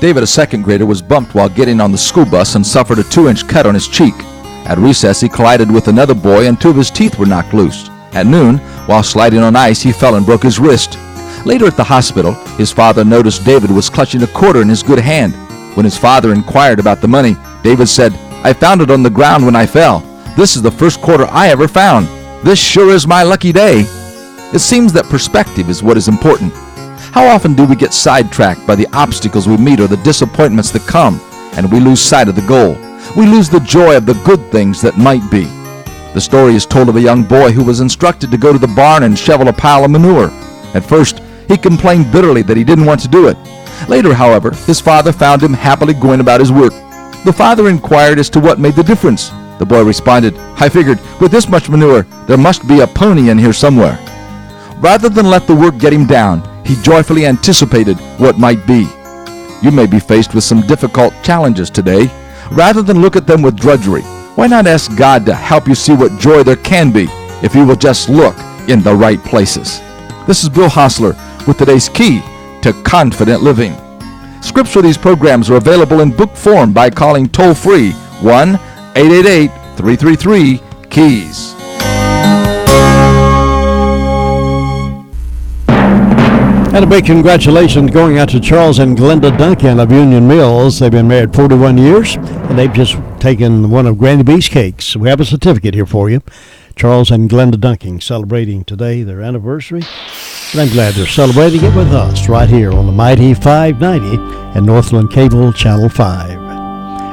David, a second grader, was bumped while getting on the school bus and suffered a 2-inch cut on his cheek. At recess, he collided with another boy and 2 of his teeth were knocked loose. At noon, while sliding on ice, he fell and broke his wrist. Later at the hospital, his father noticed David was clutching a quarter in his good hand. When his father inquired about the money, David said, "I found it on the ground when I fell. This is the first quarter I ever found. This sure is my lucky day." It seems that perspective is what is important. How often do we get sidetracked by the obstacles we meet or the disappointments that come, and we lose sight of the goal? We lose the joy of the good things that might be. The story is told of a young boy who was instructed to go to the barn and shovel a pile of manure. At first, he complained bitterly that he didn't want to do it. Later, however, his father found him happily going about his work. The father inquired as to what made the difference. The boy responded, "I figured, with this much manure, there must be a pony in here somewhere." Rather than let the work get him down, he joyfully anticipated what might be. You may be faced with some difficult challenges today. Rather than look at them with drudgery, why not ask God to help you see what joy there can be if you will just look in the right places? This is Bill Hostler with today's Key to Confident Living. Scripts for these programs are available in book form by calling toll-free 1-888-333-KEYS. And a big congratulations going out to Charles and Glenda Duncan of Union Mills. They've been married 41 years, and they've just taken one of Granny B's cakes. We have a certificate here for you. Charles and Glenda Duncan celebrating today their anniversary. And I'm glad they're celebrating it with us right here on the Mighty 590 and Northland Cable Channel 5.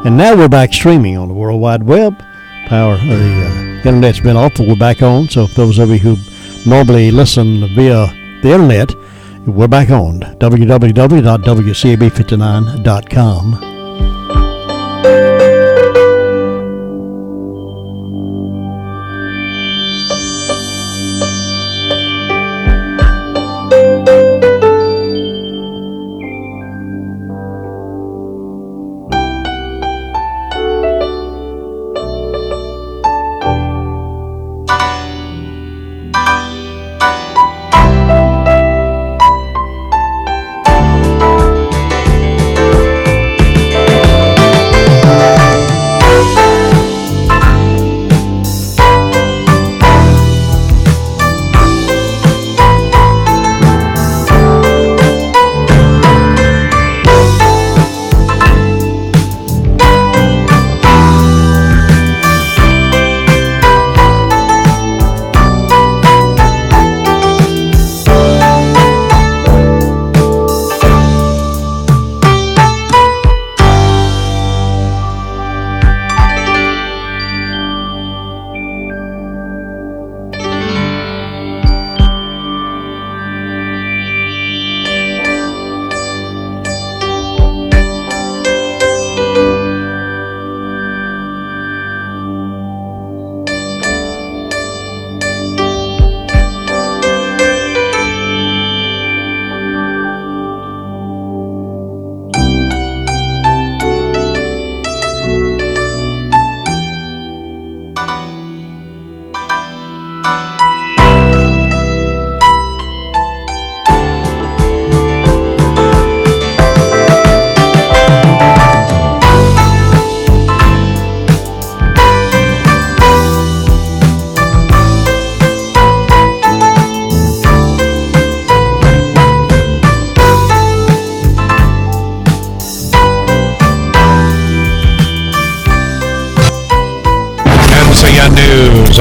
And now we're back streaming on the World Wide Web. The internet's been off, but we're back on. So if those of you who normally listen via the internet, we're back on www.wcab59.com.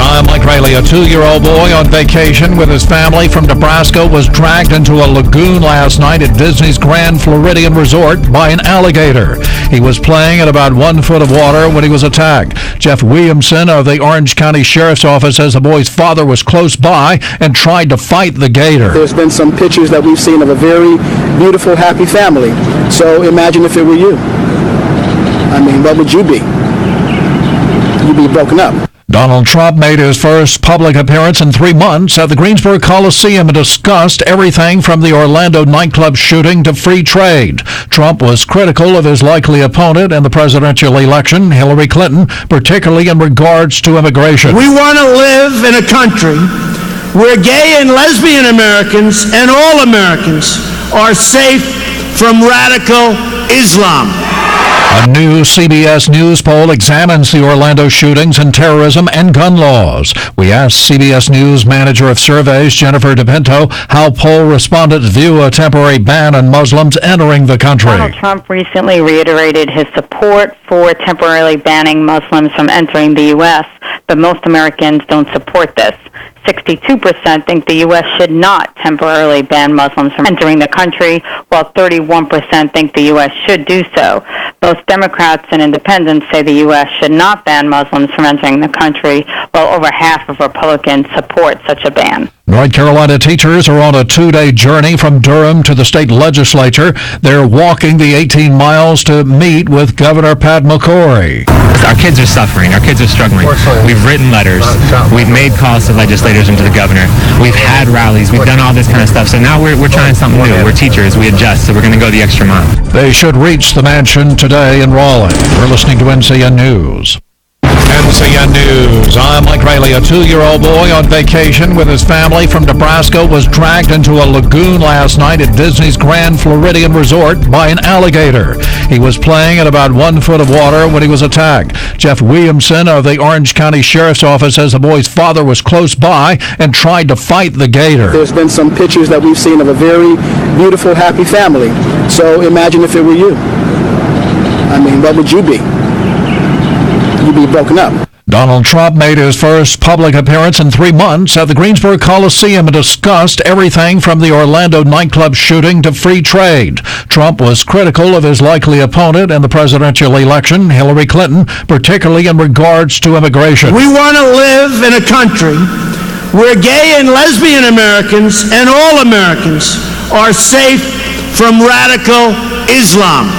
I'm Mike Rayleigh. A 2-year-old boy on vacation with his family from Nebraska was dragged into a lagoon last night at Disney's Grand Floridian Resort by an alligator. He was playing at about 1 foot of water when he was attacked. Jeff Williamson of the Orange County Sheriff's Office says the boy's father was close by and tried to fight the gator. There's been some pictures that we've seen of a very beautiful, happy family. So imagine if it were you. I mean, what would you be? You'd be broken up. Donald Trump made his first public appearance in 3 months at the Greensboro Coliseum and discussed everything from the Orlando nightclub shooting to free trade. Trump was critical of his likely opponent in the presidential election, Hillary Clinton, particularly in regards to immigration. We want to live in a country where gay and lesbian Americans and all Americans are safe from radical Islam. A new CBS News poll examines the Orlando shootings and terrorism and gun laws. We asked CBS News Manager of Surveys, Jennifer DePinto, how poll respondents view a temporary ban on Muslims entering the country. Donald Trump recently reiterated his support for temporarily banning Muslims from entering the U.S., but most Americans don't support this. 62% think the U.S. should not temporarily ban Muslims from entering the country, while 31% think the U.S. should do so. Both Democrats and independents say the U.S. should not ban Muslims from entering the country, while over half of Republicans support such a ban. North Carolina teachers are on a 2-day journey from Durham to the state legislature. They're walking the 18 miles to meet with Governor Pat McCrory. Our kids are suffering. Our kids are struggling. We've written letters. We've made calls to legislators and to the governor. We've had rallies. We've done all this kind of stuff. So now we're trying something new. We're teachers. We adjust. So we're going to go the extra mile. They should reach the mansion today in Raleigh. We're listening to NCN News. NCN News. I'm Mike Rayleigh. A 2-year-old boy on vacation with his family from Nebraska was dragged into a lagoon last night at Disney's Grand Floridian Resort by an alligator. He was playing in about 1 foot of water when he was attacked. Jeff Williamson of the Orange County Sheriff's Office says the boy's father was close by and tried to fight the gator. There's been some pictures that we've seen of a very beautiful, happy family. So imagine if it were you. I mean, what would you be? You'd be broken up. Donald Trump made his first public appearance in 3 months at the Greensboro Coliseum and discussed everything from the Orlando nightclub shooting to free trade. Trump was critical of his likely opponent in the presidential election, Hillary Clinton, particularly in regards to immigration. We want to live in a country where gay and lesbian Americans and all Americans are safe from radical Islam.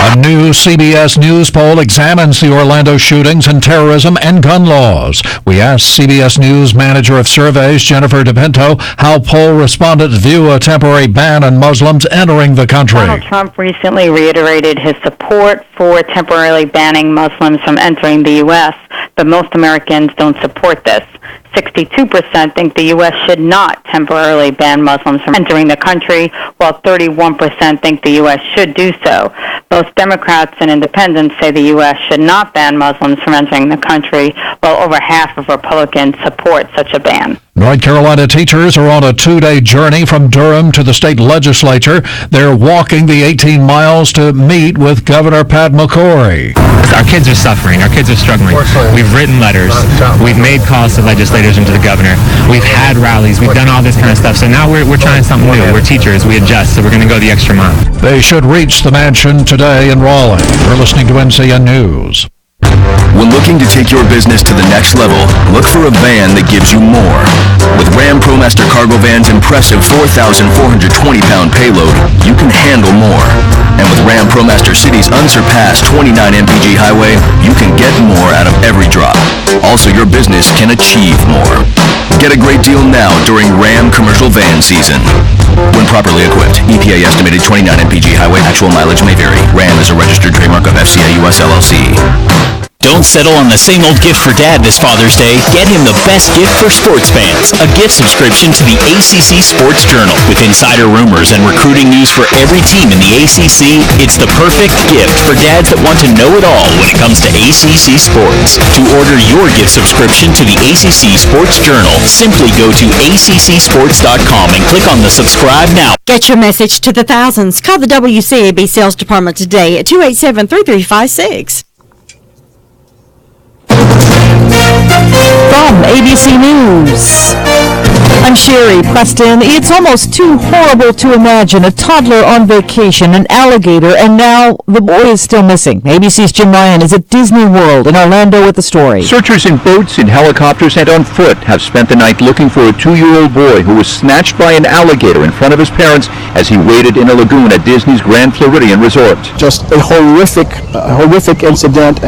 A new CBS News poll examines the Orlando shootings and terrorism and gun laws. We asked CBS News Manager of Surveys, Jennifer DePinto, how poll respondents view a temporary ban on Muslims entering the country. Donald Trump recently reiterated his support for temporarily banning Muslims from entering the U.S., but most Americans don't support this. 62% think the U.S. should not temporarily ban Muslims from entering the country, while 31% think the U.S. should do so. Both Democrats and independents say the U.S. should not ban Muslims from entering the country, while over half of Republicans support such a ban. North Carolina teachers are on a 2-day journey from Durham to the state legislature. They're walking the 18 miles to meet with Governor Pat McCrory. Our kids are suffering. Our kids are struggling. We've written letters. We've made calls to legislators and to the governor. We've had rallies. We've done all this kind of stuff. So now we're trying something new. We're teachers. We adjust. So we're going to go the extra mile. They should reach the mansion today in Raleigh. We're listening to NCN News. When looking to take your business to the next level, look for a van that gives you more. With Ram ProMaster Cargo Van's impressive 4,420-pound payload, you can handle more. And with Ram ProMaster City's unsurpassed 29 mpg highway, you can get more out of every drop. Also, your business can achieve more. Get a great deal now during Ram commercial van season. When properly equipped, EPA estimated 29 mpg highway, actual mileage may vary. Ram is a registered trademark of FCA US LLC. Don't settle on the same old gift for Dad this Father's Day. Get him the best gift for sports fans, a gift subscription to the ACC Sports Journal. With insider rumors and recruiting news for every team in the ACC, it's the perfect gift for dads that want to know it all when it comes to ACC sports. To order your gift subscription to the ACC Sports Journal, simply go to accsports.com and click on the subscribe now. Get your message to the thousands. Call the WCAB sales department today at 287-3356. From ABC News, I'm Sherry Preston. It's almost too horrible to imagine a toddler on vacation, an alligator, and now the boy is still missing. ABC's Jim Ryan is at Disney World in Orlando with the story. Searchers in boats, in helicopters, and on foot have spent the night looking for a 2-year-old boy who was snatched by an alligator in front of his parents as he waded in a lagoon at Disney's Grand Floridian Resort. Just a horrific incident.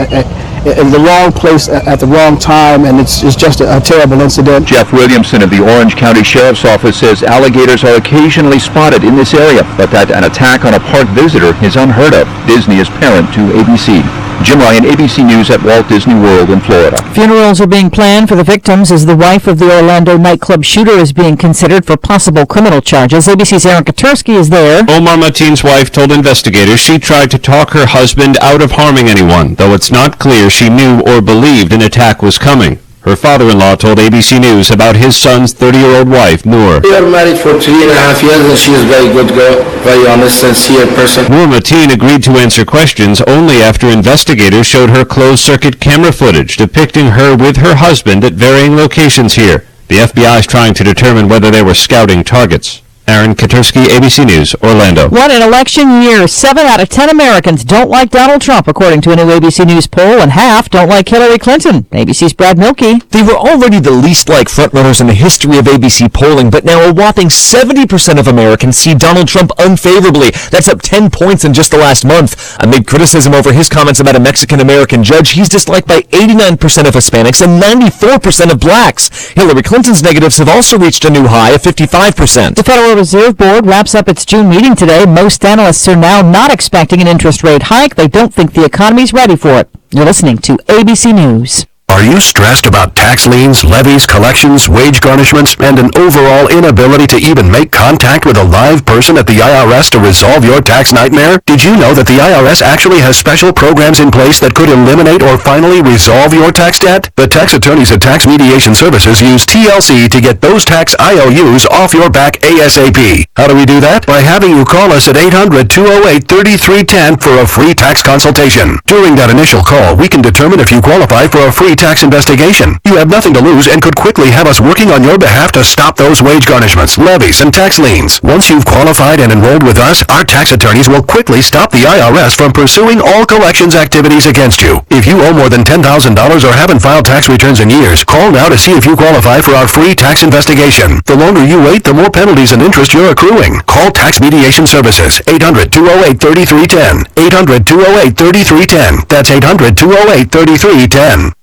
In the wrong place at the wrong time, and it's just a terrible incident. Jeff Williamson of the Orange County Sheriff's Office says alligators are occasionally spotted in this area, but that an attack on a park visitor is unheard of. Disney is parent to ABC. Jim Ryan, ABC News at Walt Disney World in Florida. Funerals are being planned for the victims as the wife of the Orlando nightclub shooter is being considered for possible criminal charges. ABC's Aaron Katursky is there. Omar Mateen's wife told investigators she tried to talk her husband out of harming anyone, though it's not clear she knew or believed an attack was coming. Her father-in-law told ABC News about his son's 30-year-old wife, Noor. We are married for 3.5 years, and she is a very good girl, very honest, sincere person. Noor Mateen agreed to answer questions only after investigators showed her closed-circuit camera footage depicting her with her husband at varying locations here. The FBI is trying to determine whether they were scouting targets. Aaron Katursky, ABC News, Orlando. What an election year. 7 out of 10 Americans don't like Donald Trump, according to a new ABC News poll, and half don't like Hillary Clinton. ABC's Brad Milkey. They were already the least liked frontrunners in the history of ABC polling, but now a whopping 70% of Americans see Donald Trump unfavorably. That's up 10 points in just the last month. Amid criticism over his comments about a Mexican-American judge, he's disliked by 89% of Hispanics and 94% of blacks. Hillary Clinton's negatives have also reached a new high of 55%. The Federal Reserve Board wraps up its June meeting today. Most analysts are now not expecting an interest rate hike. They don't think the economy's ready for it. You're listening to ABC News. Are you stressed about tax liens, levies, collections, wage garnishments, and an overall inability to even make contact with a live person at the IRS to resolve your tax nightmare? Did you know that the IRS actually has special programs in place that could eliminate or finally resolve your tax debt? The tax attorneys at Tax Mediation Services use TLC to get those tax IOUs off your back ASAP. How do we do that? By having you call us at 800-208-3310 for a free tax consultation. During that initial call, we can determine if you qualify for a free tax investigation. You have nothing to lose and could quickly have us working on your behalf to stop those wage garnishments, levies, and tax liens. Once you've qualified and enrolled with us, our tax attorneys will quickly stop the IRS from pursuing all collections activities against you. If you owe more than $10,000 or haven't filed tax returns in years, call now to see if you qualify for our free tax investigation. The longer you wait, the more penalties and interest you're accruing. Call Tax Mediation Services, 800-208-3310. 800-208-3310. That's 800-208-3310.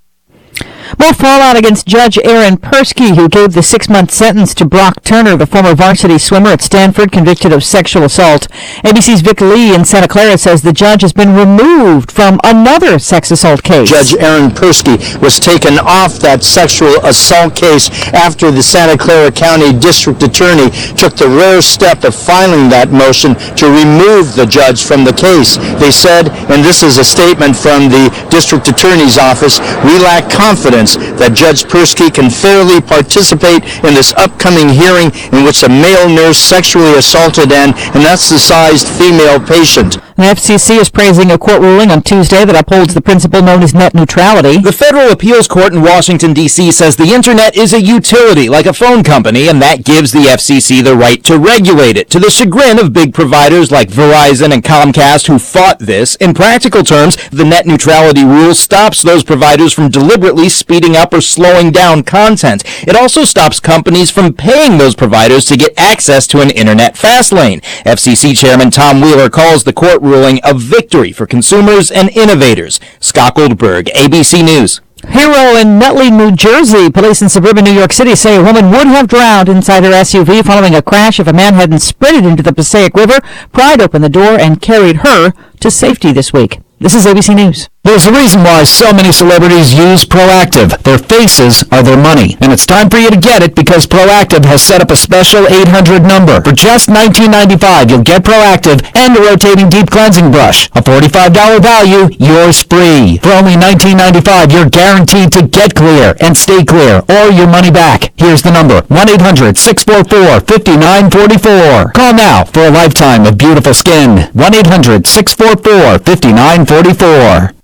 More fallout against Judge Aaron Persky, who gave the 6-month sentence to Brock Turner, the former varsity swimmer at Stanford, convicted of sexual assault. ABC's Vic Lee in Santa Clara says the judge has been removed from another sex assault case. Judge Aaron Persky was taken off that sexual assault case after the Santa Clara County District Attorney took the rare step of filing that motion to remove the judge from the case. They said, and this is a statement from the District Attorney's office, we lack confidence that Judge Persky can fairly participate in this upcoming hearing in which a male nurse sexually assaulted an anesthetized female patient. The FCC is praising a court ruling on Tuesday that upholds the principle known as net neutrality. The Federal Appeals Court in Washington, D.C. says the Internet is a utility like a phone company, and that gives the FCC the right to regulate it, to the chagrin of big providers like Verizon and Comcast who fought this. In practical terms, the net neutrality rule stops those providers from deliberately speeding up or slowing down content. It also stops companies from paying those providers to get access to an Internet fast lane. FCC Chairman Tom Wheeler calls the court ruling a victory for consumers and innovators. Scott Goldberg, ABC News. Hero in Nutley, New Jersey. Police in suburban New York City say a woman would have drowned inside her SUV following a crash if a man hadn't sprinted into the Passaic River, pried open the door, and carried her to safety this week. This is ABC News. There's a reason why so many celebrities use Proactive. Their faces are their money. And it's time for you to get it because Proactive has set up a special 800 number. For just $19.95, you'll get Proactive and a rotating deep cleansing brush. A $45 value, yours free. For only $19.95, you're guaranteed to get clear and stay clear or your money back. Here's the number, 1-800-644-5944. Call now for a lifetime of beautiful skin. 1-800-644-5944.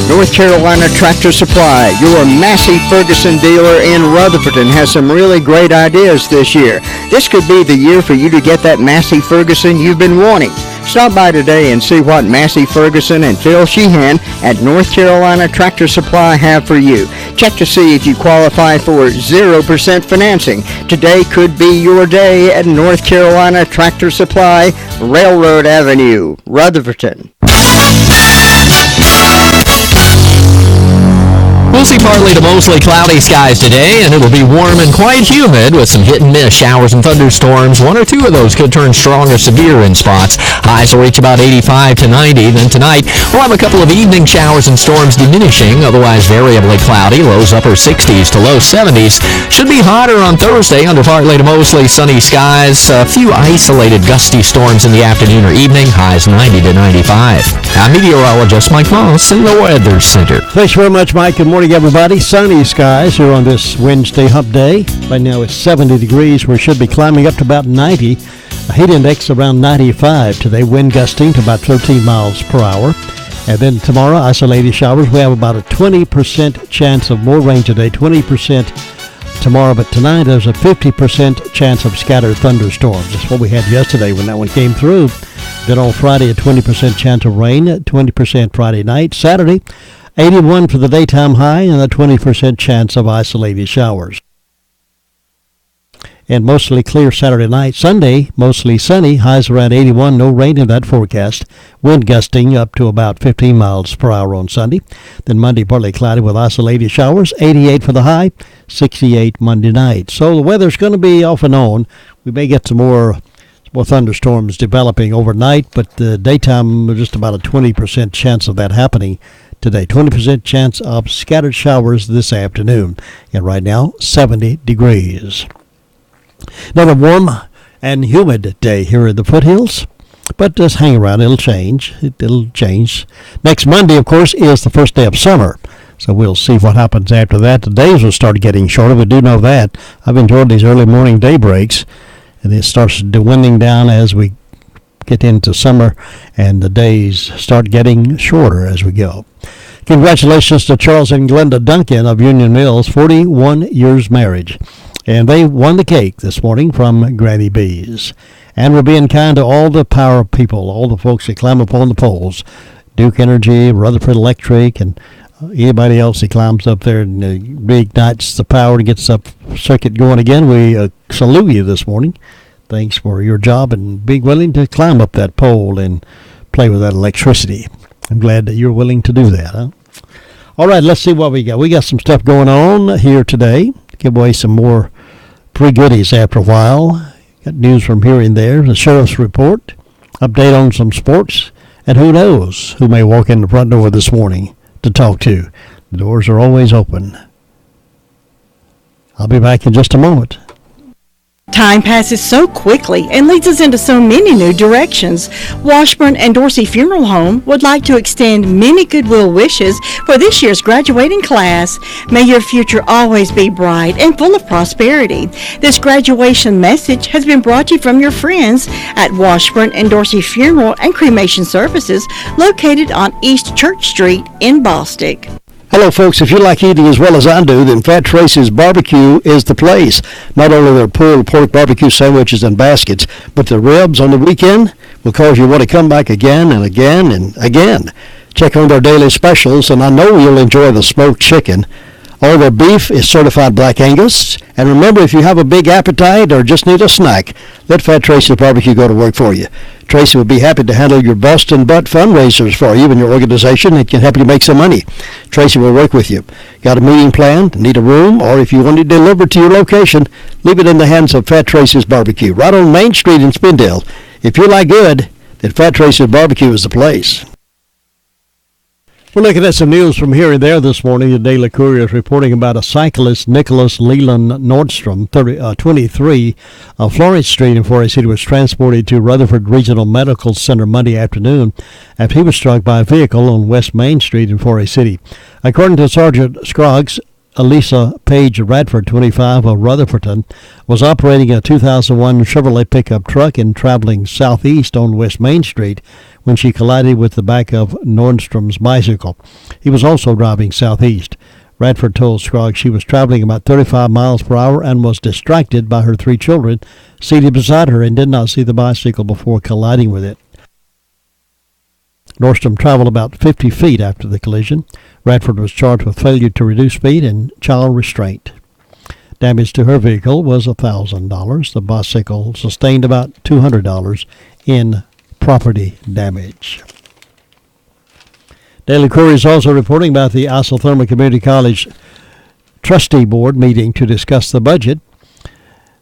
North Carolina Tractor Supply, your Massey Ferguson dealer in Rutherfordton, has some really great ideas this year. This could be the year for you to get that Massey Ferguson you've been wanting. Stop by today and see what Massey Ferguson and Phil Sheehan at North Carolina Tractor Supply have for you. Check to see if you qualify for 0% financing. Today could be your day at North Carolina Tractor Supply, Railroad Avenue, Rutherfordton. We'll see partly to mostly cloudy skies today, and it'll be warm and quite humid with some hit and miss showers and thunderstorms. One or two of those could turn strong or severe in spots. Highs will reach about 85 to 90. Then tonight, we'll have a couple of evening showers and storms diminishing, otherwise variably cloudy. Lows upper 60s to low 70s. Should be hotter on Thursday under partly to mostly sunny skies. A few isolated gusty storms in the afternoon or evening. Highs 90 to 95. I'm meteorologist Mike Moss in the Weather Center. Thanks very much, Mike. Good morning, everybody. Sunny skies here on this Wednesday hump day. Right now it's 70 degrees. We should be climbing up to about 90. A heat index around 95 today. Wind gusting to about 13 miles per hour. And then tomorrow, isolated showers. We have about a 20% chance of more rain today. 20% tomorrow, but tonight there's a 50% chance of scattered thunderstorms. That's what we had yesterday when that one came through. Then on Friday, a 20% chance of rain, 20% Friday night. Saturday, 81 for the daytime high and a 20% chance of isolated showers. And mostly clear Saturday night. Sunday, mostly sunny, highs around 81, no rain in that forecast. Wind gusting up to about 15 miles per hour on Sunday. Then Monday, partly cloudy with isolated showers, 88 for the high, 68 Monday night. So the weather's going to be off and on. We may get some more thunderstorms developing overnight, but the daytime, just about a 20% chance of that happening today. 20% chance of scattered showers this afternoon. And right now, 70 degrees. Another warm and humid day here in the foothills, but just hang around. It'll change. It'll change. Next Monday, of course, is the first day of summer, so we'll see what happens after that. The days will start getting shorter. We do know that. I've enjoyed these early morning day breaks, and it starts winding down as we get into summer, and the days start getting shorter as we go. Congratulations to Charles and Glenda Duncan of Union Mills, 41 years marriage. And they won the cake this morning from Granny B's. And we're being kind to all the power people, all the folks that climb up on the poles. Duke Energy, Rutherford Electric, and anybody else that climbs up there and reignites the power to get the circuit going again. We salute you this morning. Thanks for your job and being willing to climb up that pole and play with that electricity. I'm glad that you're willing to do that, huh? All right, let's see what we got. We got some stuff going on here today. Give away some more free goodies after a while. Got news from here and there. The sheriff's report, update on some sports, and who knows who may walk in the front door this morning to talk to. The doors are always open. I'll be back in just a moment. Time passes so quickly and leads us into so many new directions. Washburn and Dorsey Funeral Home would like to extend many goodwill wishes for this year's graduating class. May your future always be bright and full of prosperity. This graduation message has been brought to you from your friends at Washburn and Dorsey Funeral and Cremation Services, located on East Church Street in Bostic. Hello, folks. If you like eating as well as I do, then Fat Tracy's Barbecue is the place. Not only their pulled pork barbecue sandwiches and baskets, but the ribs on the weekend will cause you want to come back again and again and again. Check on their daily specials, and I know you'll enjoy the smoked chicken. All their beef is certified Black Angus. And remember, if you have a big appetite or just need a snack, let Fat Tracy's Barbecue go to work for you. Tracy will be happy to handle your bust and butt fundraisers for you and your organization. It can help you make some money. Tracy will work with you. Got a meeting planned, need a room, or if you want it delivered to your location, leave it in the hands of Fat Tracy's Barbecue, right on Main Street in Spindale. If you like good, then Fat Tracy's Barbecue is the place. We're looking at some news from here and there this morning. The Daily Courier is reporting about a cyclist, Nicholas Leland Nordstrom, 23, of Florence Street in Forest City, was transported to Rutherford Regional Medical Center Monday afternoon after he was struck by a vehicle on West Main Street in Forest City. According to Sergeant Scroggs, Elisa Page Radford, 25, of Rutherfordton, was operating a 2001 Chevrolet pickup truck and traveling southeast on West Main Street when she collided with the back of Nordstrom's bicycle. He was also driving southeast. Radford told Scroggs she was traveling about 35 miles per hour and was distracted by her 3 children seated beside her and did not see the bicycle before colliding with it. Nordstrom traveled about 50 feet after the collision. Radford was charged with failure to reduce speed and child restraint. Damage to her vehicle was $1,000. The bicycle sustained about $200 in property damage. Daily Courier is also reporting about the Isotherma Community College Trustee Board meeting to discuss the budget.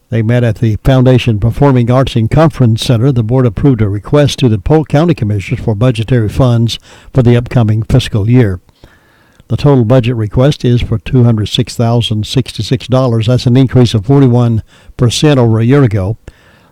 They met at the Foundation Performing Arts and Conference Center. The board approved a request to the Polk County Commissioners for budgetary funds for the upcoming fiscal year. The total budget request is for $206,066. That's an increase of 41% over a year ago.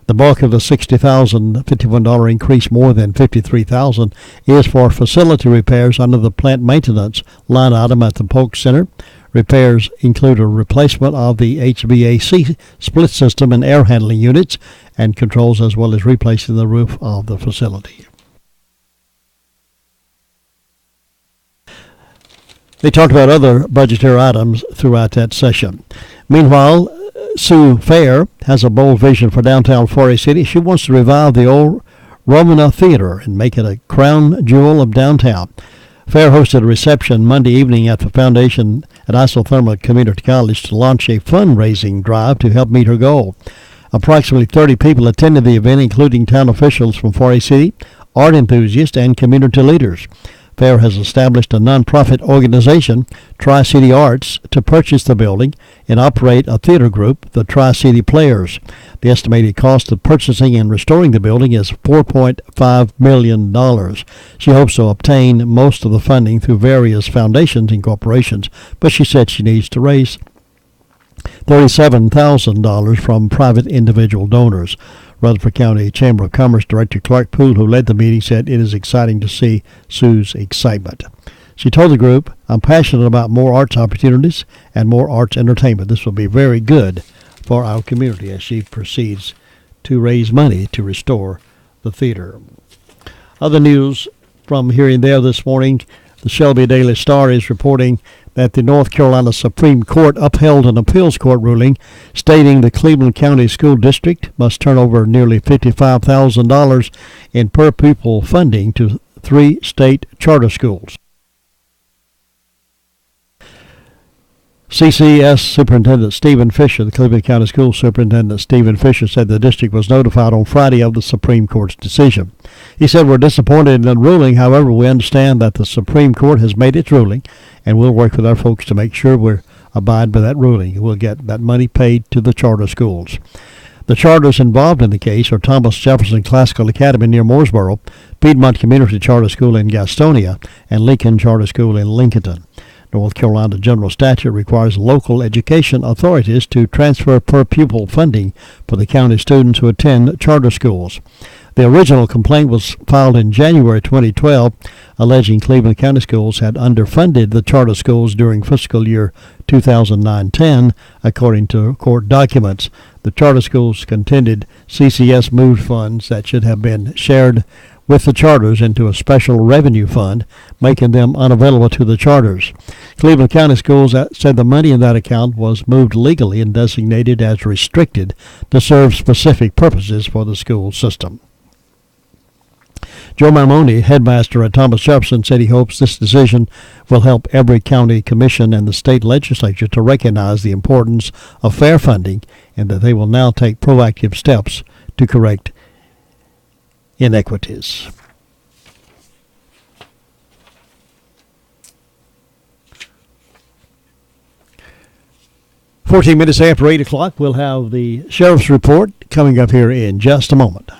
The bulk of the $60,051 increase, more than $53,000, is for facility repairs under the plant maintenance line item at the Polk Center. Repairs include a replacement of the HVAC split system and air handling units and controls, as well as replacing the roof of the facility. They talked about other budgetary items throughout that session. Meanwhile, Sue Fair has a bold vision for downtown Forest City. She wants to revive the old Romana Theater and make it a crown jewel of downtown. Fair hosted a reception Monday evening at the Foundation at Isotherma Community College to launch a fundraising drive to help meet her goal. Approximately 30 people attended the event, including town officials from Forest City, art enthusiasts, and community leaders. Fair has established a nonprofit organization, Tri-City Arts, to purchase the building and operate a theater group, the Tri-City Players. The estimated cost of purchasing and restoring the building is $4.5 million. She hopes to obtain most of the funding through various foundations and corporations, but she said she needs to raise $37,000 from private individual donors. Rutherford County Chamber of Commerce Director Clark Poole, who led the meeting, said it is exciting to see Sue's excitement. She told the group, "I'm passionate about more arts opportunities and more arts entertainment. This will be very good for our community," as she proceeds to raise money to restore the theater. Other news from here and there this morning, the Shelby Daily Star is reporting that the North Carolina Supreme Court upheld an appeals court ruling stating the Cleveland County School District must turn over nearly $55,000 in per-pupil funding to 3 state charter schools. CCS Superintendent Stephen Fisher, the Cleveland County School Superintendent Stephen Fisher, said the district was notified on Friday of the Supreme Court's decision. He said, "We're disappointed in the ruling. However, we understand that the Supreme Court has made its ruling, and we'll work with our folks to make sure we abide by that ruling. We'll get that money paid to the charter schools." The charters involved in the case are Thomas Jefferson Classical Academy near Mooresboro, Piedmont Community Charter School in Gastonia, and Lincoln Charter School in Lincoln. North Carolina general statute requires local education authorities to transfer per-pupil funding for the county students who attend charter schools. The original complaint was filed in January 2012, alleging Cleveland County Schools had underfunded the charter schools during fiscal year 2009-10, according to court documents. The charter schools contended CCS moved funds that should have been shared with the charters into a special revenue fund, making them unavailable to the charters. Cleveland County Schools said the money in that account was moved legally and designated as restricted to serve specific purposes for the school system. Joe Marmoni, headmaster at Thomas Jefferson, said he hopes this decision will help every county commission and the state legislature to recognize the importance of fair funding and that they will now take proactive steps to correct inequities. "14 minutes after 8 o'clock, we'll have the sheriff's report coming up here in just a moment.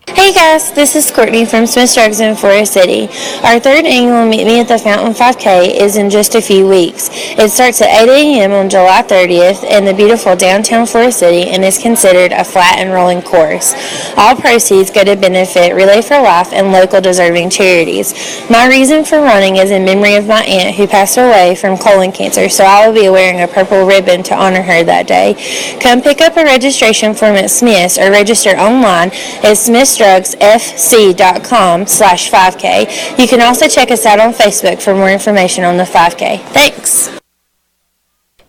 Hey guys, this is Courtney from Smith Drugs in Forest City. Our third annual Meet Me at the Fountain 5K is in just a few weeks. It starts at 8 a.m. on July 30th in the beautiful downtown Forest City and is considered a flat and rolling course. All proceeds go to benefit Relay for Life and local deserving charities. My reason for running is in memory of my aunt who passed away from colon cancer, so I will be wearing a purple ribbon to honor her that day. Come pick up a registration form at Smith's or register online at smithsdrugsfc.com/5K. You can also check us out on Facebook for more information on the 5K. Thanks.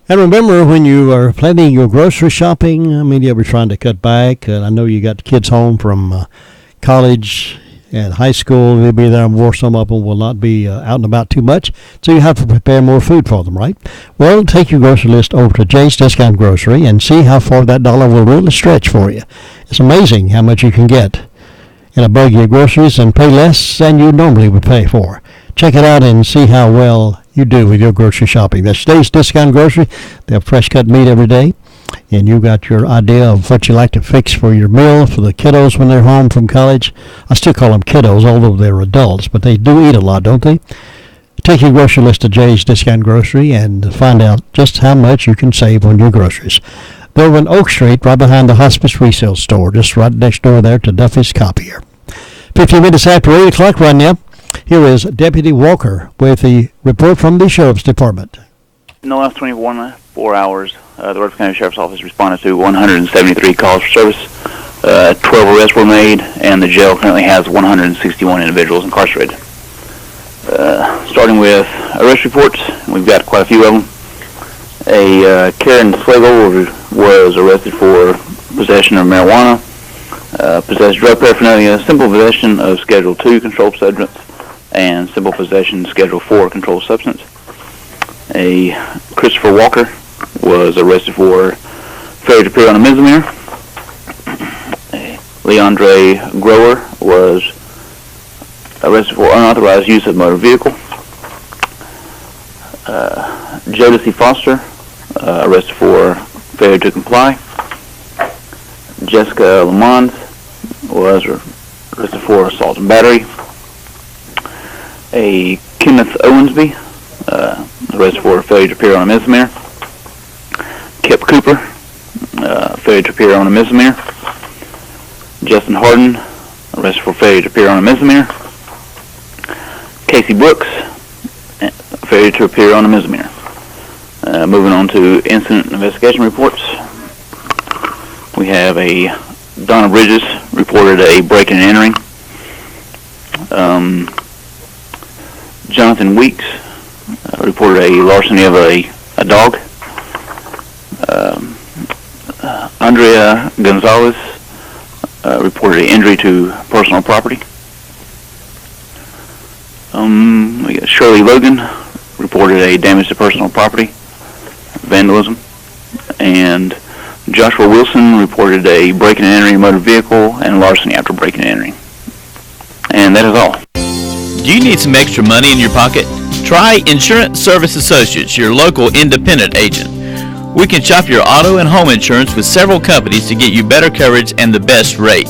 And remember, when you are planning your grocery shopping, you ever trying to cut back? I know you got kids home from college and high school. They'll be there, or some of them will not be out and about too much, so you have to prepare more food for them, right? Well, take your grocery list over to Jay's Discount Grocery and see how far that dollar will really stretch for you. It's amazing how much you can get in a buggy of groceries and pay less than you normally would pay for. check it out and see how well you do with your grocery shopping. That's Dave's Discount Grocery. They have fresh cut meat every day. And you got your idea of what you like to fix for your meal for the kiddos when they're home from college. I still call them kiddos, although they're adults, but they do eat a lot, don't they? Take your grocery list to Jay's Discount Grocery and find out just how much you can save on your groceries. They're over on Oak Street, right behind the Hospice Resale Store, just right next door there to Duffy's Copier. 15 minutes after 8 o'clock right now, here is Deputy Walker with the report from the Sheriff's Department. In the last 24 hours, the Rutherford County Sheriff's Office responded to 173 calls for service. 12 arrests were made, and the jail currently has 161 individuals incarcerated. Starting with arrest reports, we've got quite a few of them. Karen Swagel was arrested for possession of marijuana, possessed drug paraphernalia, simple possession of Schedule 2 controlled substance, and simple possession Schedule 4 controlled substance. Christopher Walker was arrested for failure to appear on a misdemeanor. Leandre Grower was arrested for unauthorized use of motor vehicle. Jodeci Foster arrested for failure to comply. Jessica Lamont was arrested for assault and battery. Kenneth Owensby arrested for failure to appear on a misdemeanor. Kip Cooper, failure to appear on a misdemeanor. Justin Harden, arrested for failure to appear on a misdemeanor. Casey Brooks, failure to appear on a misdemeanor. Moving on to incident investigation reports. We have Donna Bridges reported a break-in and entering. Jonathan Weeks reported a larceny of a dog. Andrea Gonzalez reported an injury to personal property. We got Shirley Logan reported a damage to personal property, vandalism, and Joshua Wilson reported a break-in and entering motor vehicle and larceny after breaking and entering. And that is all. Do you need some extra money in your pocket? Try Insurance Service Associates, your local independent agent. We can shop your auto and home insurance with several companies to get you better coverage and the best rate.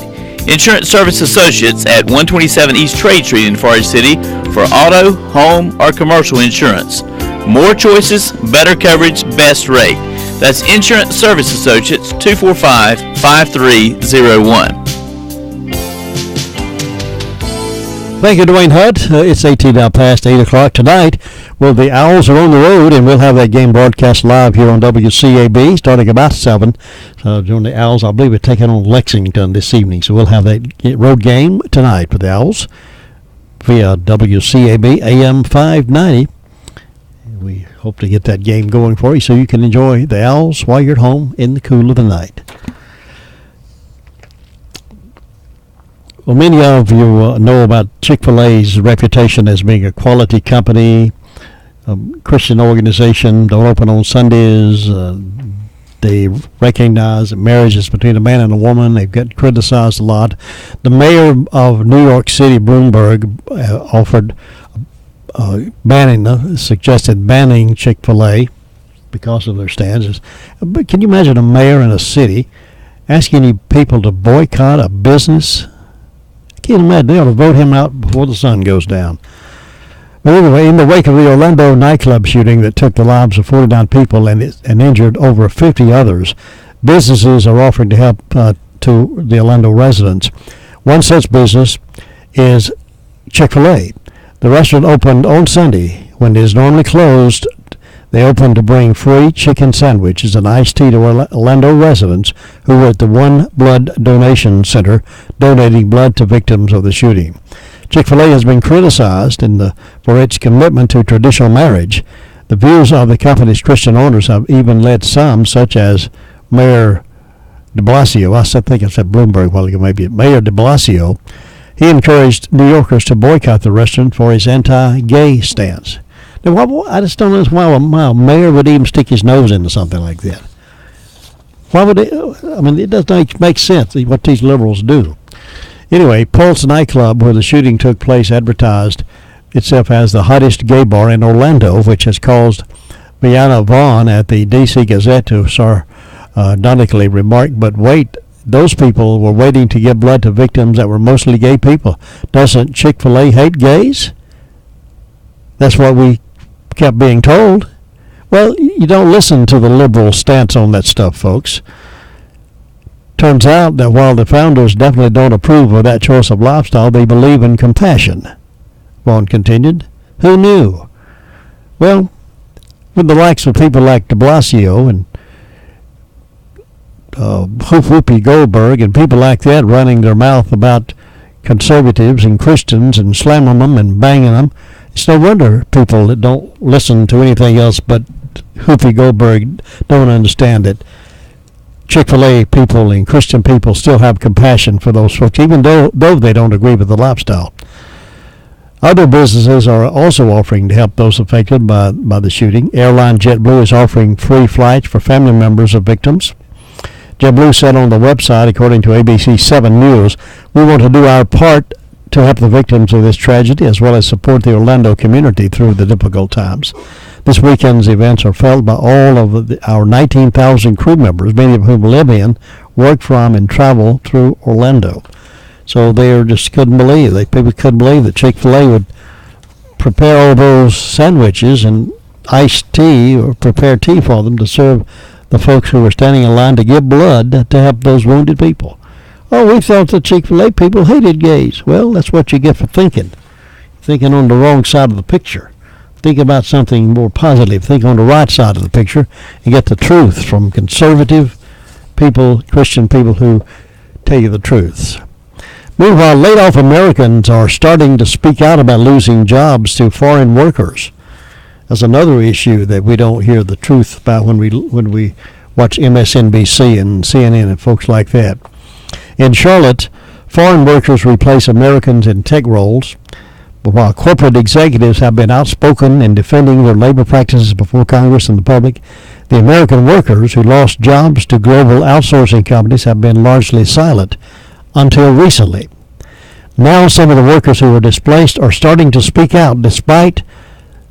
Insurance Service Associates at 127 East Trade Street in Forest City for auto, home, or commercial insurance. More choices, better coverage, best rate. That's Insurance Service Associates, 245-5301. Thank you, Dwayne Hutt. It's 18 now past 8 o'clock tonight. Well, the Owls are on the road, and we'll have that game broadcast live here on WCAB starting about 7. During the Owls, I believe, are taking on Lexington this evening. So we'll have that road game tonight for the Owls via WCAB AM 590. We hope to get that game going for you so you can enjoy the Owls while you're at home in the cool of the night. Well, many of you know about Chick-fil-A's reputation as being a quality company, Christian organization, don't open on Sundays. They recognize that marriage is between a man and a woman. They've got criticized a lot. The mayor of New York City, Bloomberg, offered suggested banning Chick-fil-A because of their stands. But can you imagine a mayor in a city asking people to boycott a business? I can't imagine. They ought to vote him out before the sun goes down. But anyway, in the wake of the Orlando nightclub shooting that took the lives of 49 people and injured over 50 others, businesses are offering to help to the Orlando residents. One such business is Chick-fil-A. The restaurant opened on Sunday when it is normally closed. They opened to bring free chicken sandwiches and iced tea to Orlando residents who were at the One Blood Donation Center donating blood to victims of the shooting. Chick-fil-A has been criticized for its commitment to traditional marriage. The views of the company's Christian owners have even led some, such as Mayor de Blasio. I think I said Bloomberg a while ago, maybe Mayor de Blasio. He encouraged New Yorkers to boycott the restaurant for his anti-gay stance. Now, I just don't know why a mayor would even stick his nose into something like that. Why would it? I mean, it doesn't make sense what these liberals do. Anyway, Pulse nightclub, where the shooting took place, advertised itself as the hottest gay bar in Orlando, which has caused Brianna Vaughn at the D.C. Gazette to sardonically remark, but wait, those people were waiting to give blood to victims that were mostly gay people. Doesn't Chick-fil-A hate gays? That's what we kept being told. Well, you don't listen to the liberal stance on that stuff, folks. Turns out that while the founders definitely don't approve of that choice of lifestyle, they believe in compassion. Vaughn continued. Who knew? Well, with the likes of people like de Blasio and Whoopi Goldberg and people like that running their mouth about conservatives and Christians and slamming them and banging them, it's no wonder people that don't listen to anything else but Whoopi Goldberg don't understand it. Chick-fil-A people and Christian people still have compassion for those folks, even though they don't agree with the lifestyle. Other businesses are also offering to help those affected by the shooting. Airline JetBlue is offering free flights for family members of victims. JetBlue said on the website, according to ABC 7 News, we want to do our part to help the victims of this tragedy as well as support the Orlando community through the difficult times. This weekend's events are felt by all of our 19,000 crew members, many of whom live in, work from, and travel through Orlando. So they just couldn't believe. People couldn't believe that Chick-fil-A would prepare all those sandwiches and iced tea or prepare tea for them to serve the folks who were standing in line to give blood to help those wounded people. Oh, we thought the Chick-fil-A people hated gays. Well, that's what you get for thinking on the wrong side of the picture. Think about something more positive. Think on the right side of the picture and get the truth from conservative people, Christian people who tell you the truth. Meanwhile, laid-off Americans are starting to speak out about losing jobs to foreign workers. That's another issue that we don't hear the truth about when we watch MSNBC and CNN and folks like that. In Charlotte, foreign workers replace Americans in tech roles, but while corporate executives have been outspoken in defending their labor practices before Congress and the public, the American workers who lost jobs to global outsourcing companies have been largely silent until recently. Now some of the workers who were displaced are starting to speak out despite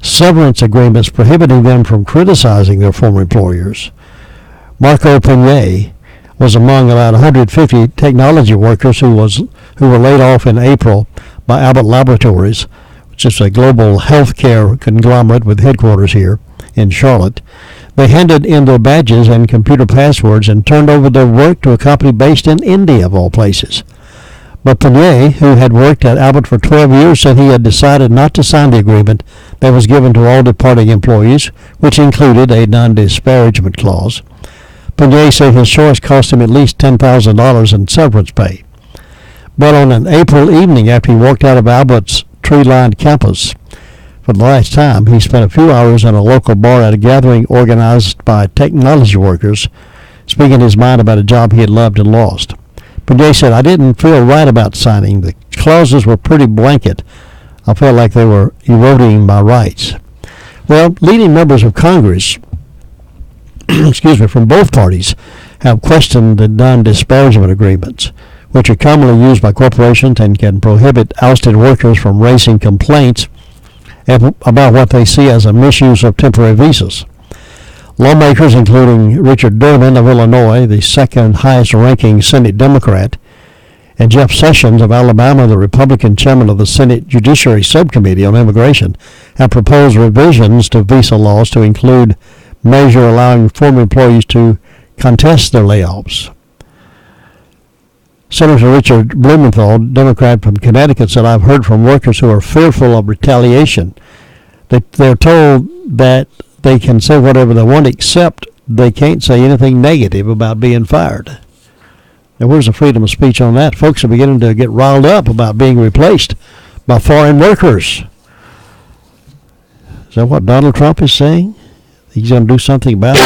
severance agreements prohibiting them from criticizing their former employers. Marco Penier was among about 150 technology workers who were laid off in April by Abbott Laboratories, which is a global healthcare conglomerate with headquarters here in Charlotte. They handed in their badges and computer passwords and turned over their work to a company based in India, of all places. But Penier, who had worked at Abbott for 12 years, said he had decided not to sign the agreement that was given to all departing employees, which included a non-disparagement clause. Penier said his choice cost him at least $10,000 in severance pay. But on an April evening after he walked out of Abbott's tree-lined campus for the last time, he spent a few hours in a local bar at a gathering organized by technology workers, speaking his mind about a job he had loved and lost. Penier said, I didn't feel right about signing. The clauses were pretty blanket. I felt like they were eroding my rights. Well, leading members of Congress from both parties have questioned the non-disparagement agreements, which are commonly used by corporations and can prohibit ousted workers from raising complaints about what they see as a misuse of temporary visas. Lawmakers, including Richard Durbin of Illinois, the second highest-ranking Senate Democrat, and Jeff Sessions of Alabama, the Republican chairman of the Senate Judiciary Subcommittee on Immigration, have proposed revisions to visa laws to include measure allowing former employees to contest their layoffs. Senator Richard Blumenthal, Democrat from Connecticut, said, I've heard from workers who are fearful of retaliation. They're told that they can say whatever they want, except they can't say anything negative about being fired. Now, where's the freedom of speech on that? Folks are beginning to get riled up about being replaced by foreign workers. Is that what Donald Trump is saying? He's going to do something about it?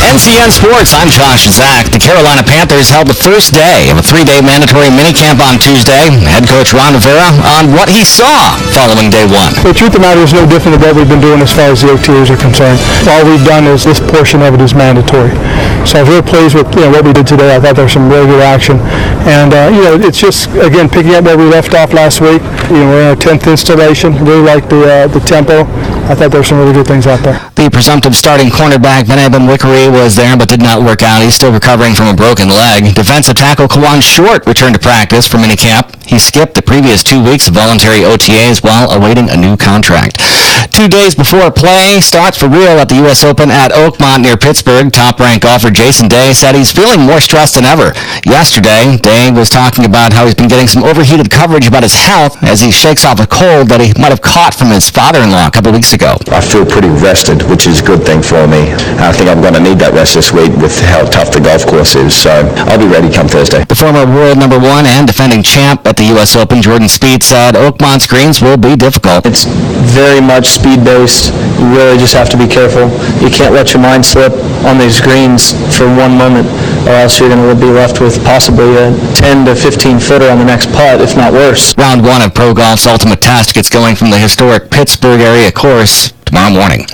And NCN Sports, I'm Josh Zach. The Carolina Panthers held the first day of a 3-day mandatory minicamp on Tuesday. Head coach Ron Rivera on what he saw following day one. The truth of the matter is no different than what we've been doing as far as the OTAs are concerned. All we've done is this portion of it is mandatory. So I was really pleased with what we did today. I thought there was some really good action. And, it's just, again, picking up where we left off last week. We're in our 10th installation. Really like the tempo. I thought there were some really good things out there. The presumptive starting cornerback, Ben Wickery, was there but did not work out. He's still recovering from a broken leg. Defensive tackle Kawan Short returned to practice for minicamp. He skipped the previous 2 weeks of voluntary OTAs while awaiting a new contract. 2 days before play starts for real at the U.S. Open at Oakmont near Pittsburgh. Top-ranked golfer Jason Day said he's feeling more stressed than ever. Yesterday, Day was talking about how he's been getting some overheated coverage about his health as he shakes off a cold that he might have caught from his father-in-law a couple weeks ago. I feel pretty rested, which is a good thing for me. I think I'm going to need that rest this week with how tough the golf course is, so I'll be ready come Thursday. The former world number one and defending champ at the U.S. Open, Jordan Spieth, said Oakmont's greens will be difficult. It's very much speed-based. You really just have to be careful. You can't let your mind slip on these greens for one moment, or else you're going to be left with possibly a 10 to 15 footer on the next putt, if not worse. Round one of Pro Golf's Ultimate Test gets going from the historic Pittsburgh area course tomorrow morning.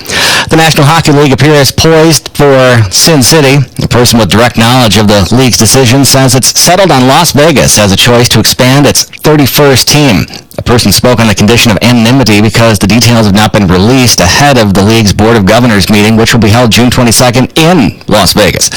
The National Hockey League appears poised for Sin City. A person with direct knowledge of the league's decision says it's settled on Las Vegas as a choice to expand its 31st team. A person spoke on the condition of anonymity because the details have not been released ahead of the league's Board of Governors meeting, which will be held June 22nd in Las Vegas.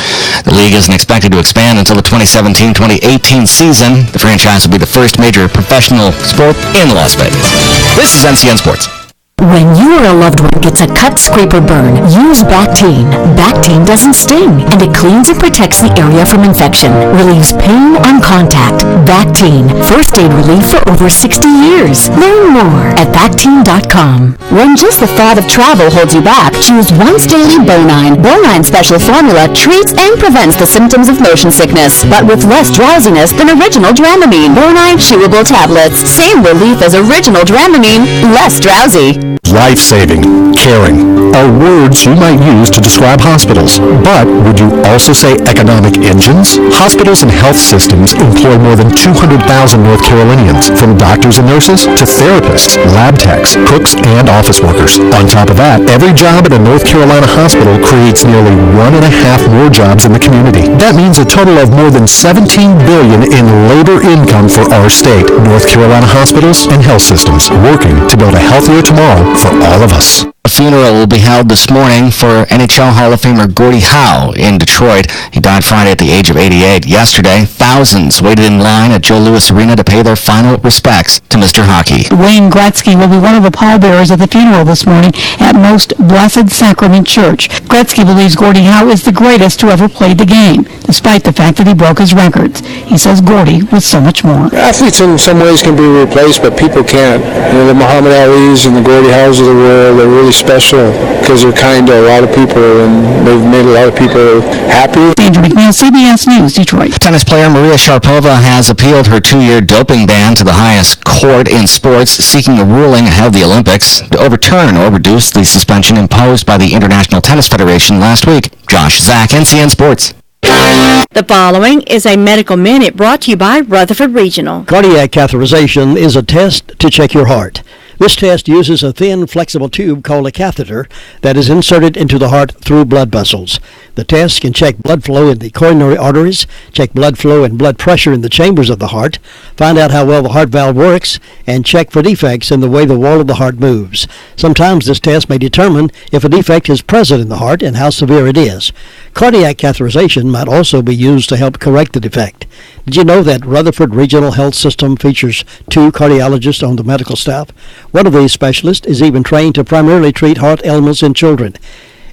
The league isn't expected to expand until the 2017-2018 season. The franchise will be the first major professional sport in Las Vegas. This is NCN Sports. When you or a loved one gets a cut, scrape, or burn, use Bactine. Bactine doesn't sting, and it cleans and protects the area from infection. Relieves pain on contact. Bactine. First aid relief for over 60 years. Learn more at Bactine.com. When just the thought of travel holds you back, choose Once Daily Bonine. Bonine Special Formula treats and prevents the symptoms of motion sickness, but with less drowsiness than original Dramamine. Bonine chewable tablets. Same relief as original Dramamine, less drowsy. Life-saving, caring are words you might use to describe hospitals. But would you also say economic engines? Hospitals and health systems employ more than 200,000 North Carolinians, from doctors and nurses to therapists, lab techs, cooks, and office workers. On top of that, every job at a North Carolina hospital creates nearly 1.5 more jobs in the community. That means a total of more than $17 billion in labor income for our state. North Carolina hospitals and health systems working to build a healthier tomorrow for all of us. A funeral will be held this morning for NHL Hall of Famer Gordie Howe in Detroit. He died Friday at the age of 88. Yesterday, thousands waited in line at Joe Louis Arena to pay their final respects to Mr. Hockey. Wayne Gretzky will be one of the pallbearers at the funeral this morning at Most Blessed Sacrament Church. Gretzky believes Gordie Howe is the greatest who ever played the game, despite the fact that he broke his records. He says Gordie was so much more. Athletes in some ways can be replaced, but people can't. The Muhammad Ali's and the Gordie Howes of the world are really special because they're kind to a lot of people and they've made a lot of people happy. Andrew McNeil, CBS News, Detroit. Tennis player Maria Sharapova has appealed her 2-year doping ban to the highest court in sports, seeking a ruling ahead of the Olympics to overturn or reduce the suspension imposed by the International Tennis Federation last week. Josh Zach, NCN Sports. The following is a Medical Minute brought to you by Rutherford Regional. Cardiac catheterization is a test to check your heart. This test uses a thin, flexible tube called a catheter that is inserted into the heart through blood vessels. The test can check blood flow in the coronary arteries, check blood flow and blood pressure in the chambers of the heart, find out how well the heart valve works, and check for defects in the way the wall of the heart moves. Sometimes this test may determine if a defect is present in the heart and how severe it is. Cardiac catheterization might also be used to help correct the defect. Did you know that Rutherford Regional Health System features 2 cardiologists on the medical staff? One of these specialists is even trained to primarily treat heart ailments in children.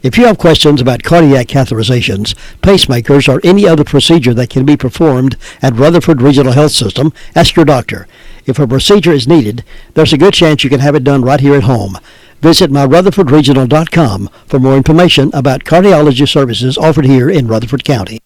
If you have questions about cardiac catheterizations, pacemakers, or any other procedure that can be performed at Rutherford Regional Health System, ask your doctor. If a procedure is needed, there's a good chance you can have it done right here at home. Visit myrutherfordregional.com for more information about cardiology services offered here in Rutherford County.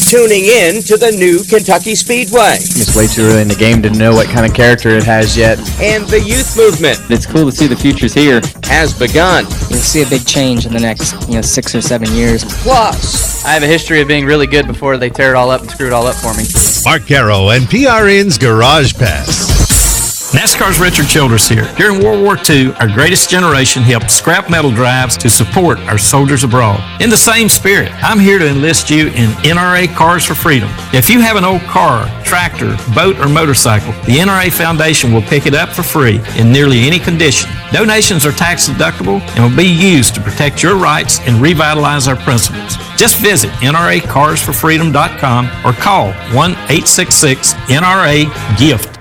tuning in to the new Kentucky Speedway. It's way too early in the game to know what kind of character it has yet. And the youth movement. It's cool to see the future's here. Has begun. You'll see a big change in the next, 6 or 7 years. Plus, I have a history of being really good before they tear it all up and screw it all up for me. Mark Garrow and PRN's Garage Pass. NASCAR's Richard Childress here. During World War II, our greatest generation helped scrap metal drives to support our soldiers abroad. In the same spirit, I'm here to enlist you in NRA Cars for Freedom. If you have an old car, tractor, boat, or motorcycle, the NRA Foundation will pick it up for free in nearly any condition. Donations are tax deductible and will be used to protect your rights and revitalize our principles. Just visit NRACarsForFreedom.com or call 1-866-NRA-GIFT.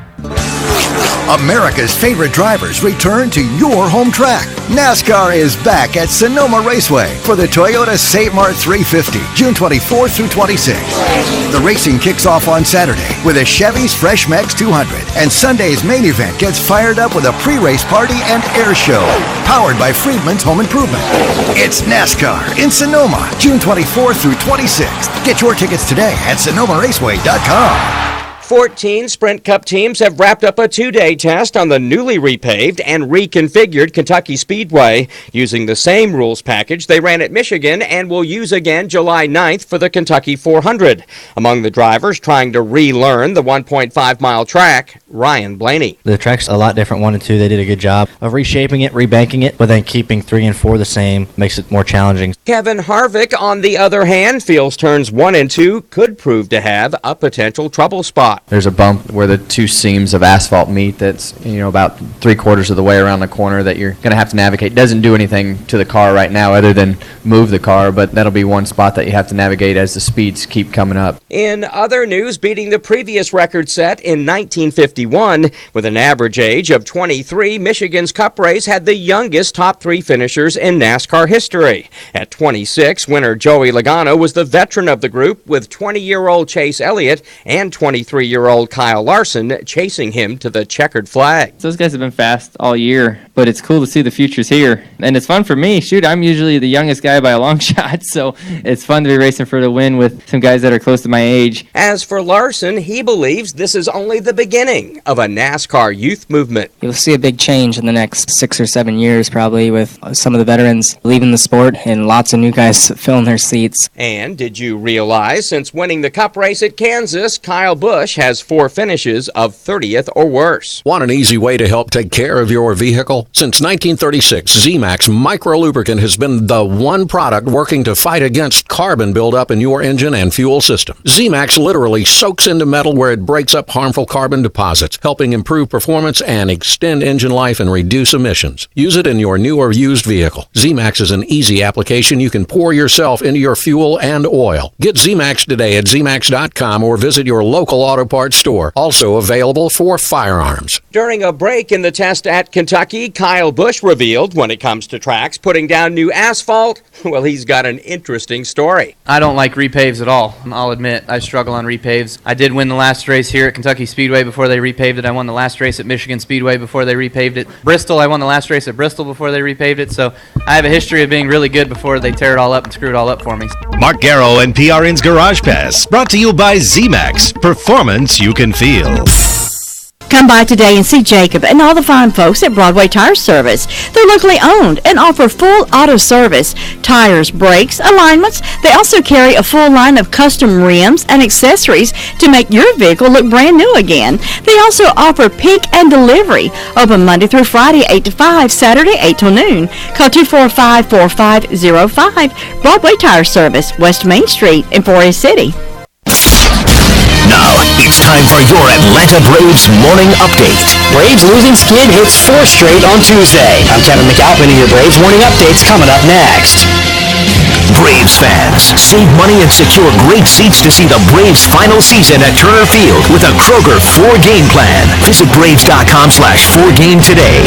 America's favorite drivers return to your home track. NASCAR is back at Sonoma Raceway for the Toyota Save Mart 350, June 24th through 26th. The racing kicks off on Saturday with a Chevy's Fresh Mex 200, and Sunday's main event gets fired up with a pre-race party and air show, powered by Friedman's Home Improvement. It's NASCAR in Sonoma, June 24th through 26th. Get your tickets today at SonomaRaceway.com. 14 Sprint Cup teams have wrapped up a 2-day test on the newly repaved and reconfigured Kentucky Speedway using the same rules package they ran at Michigan and will use again July 9th for the Kentucky 400. Among the drivers trying to relearn the 1.5-mile track, Ryan Blaney. The track's a lot different, 1 and 2. They did a good job of reshaping it, rebanking it, but then keeping 3 and 4 the same makes it more challenging. Kevin Harvick, on the other hand, feels turns 1 and 2 could prove to have a potential trouble spot. There's a bump where the two seams of asphalt meet that's, about 3/4 of the way around the corner that you're going to have to navigate. Doesn't do anything to the car right now other than move the car, but that'll be one spot that you have to navigate as the speeds keep coming up. In other news, beating the previous record set in 1951, with an average age of 23, Michigan's Cup race had the youngest top 3 finishers in NASCAR history. At 26, winner Joey Logano was the veteran of the group, with 20-year-old Chase Elliott and 23-year-old Kyle Larson chasing him to the checkered flag. Those guys have been fast all year, but it's cool to see the future's here. And it's fun for me. Shoot, I'm usually the youngest guy by a long shot, so it's fun to be racing for the win with some guys that are close to my age. As for Larson, he believes this is only the beginning of a NASCAR youth movement. You'll see a big change in the next 6 or 7 years, probably, with some of the veterans leaving the sport and lots of new guys filling their seats. And did you realize, since winning the Cup race at Kansas, Kyle Busch has 4 finishes of 30th or worse. Want an easy way to help take care of your vehicle? Since 1936, Z-Max Micro Lubricant has been the one product working to fight against carbon buildup in your engine and fuel system. Z-Max literally soaks into metal where it breaks up harmful carbon deposits, helping improve performance and extend engine life and reduce emissions. Use it in your new or used vehicle. Z-Max is an easy application you can pour yourself into your fuel and oil. Get Z-Max today at zmax.com or visit your local auto parts store. Also available for firearms. During a break in the test at Kentucky, Kyle Busch revealed when it comes to tracks putting down new asphalt, well, he's got an interesting story. I don't like repaves at all. I'll admit, I struggle on repaves. I did win the last race here at Kentucky Speedway before they repaved it. I won the last race at Michigan Speedway before they repaved it. Bristol, I won the last race at Bristol before they repaved it. So I have a history of being really good before they tear it all up and screw it all up for me. Mark Garrow and PRN's Garage Pass, brought to you by Z-Max. Performance you can feel. Come by today and see Jacob and all the fine folks at Broadway Tire Service. They're locally owned and offer full auto service, tires, brakes, alignments. They also carry a full line of custom rims and accessories to make your vehicle look brand new again. They also offer pick and delivery. Open Monday through Friday, 8 to 5, Saturday, 8 till noon. Call 245-4505. Broadway Tire Service, West Main Street in Forest City. Now, it's time for your Atlanta Braves morning update. Braves losing skid hits 4 straight on Tuesday. I'm Kevin McAlpin, and your Braves morning update's coming up next. Braves fans, save money and secure great seats to see the Braves' final season at Turner Field with a Kroger 4-game plan. Visit Braves.com/4game today.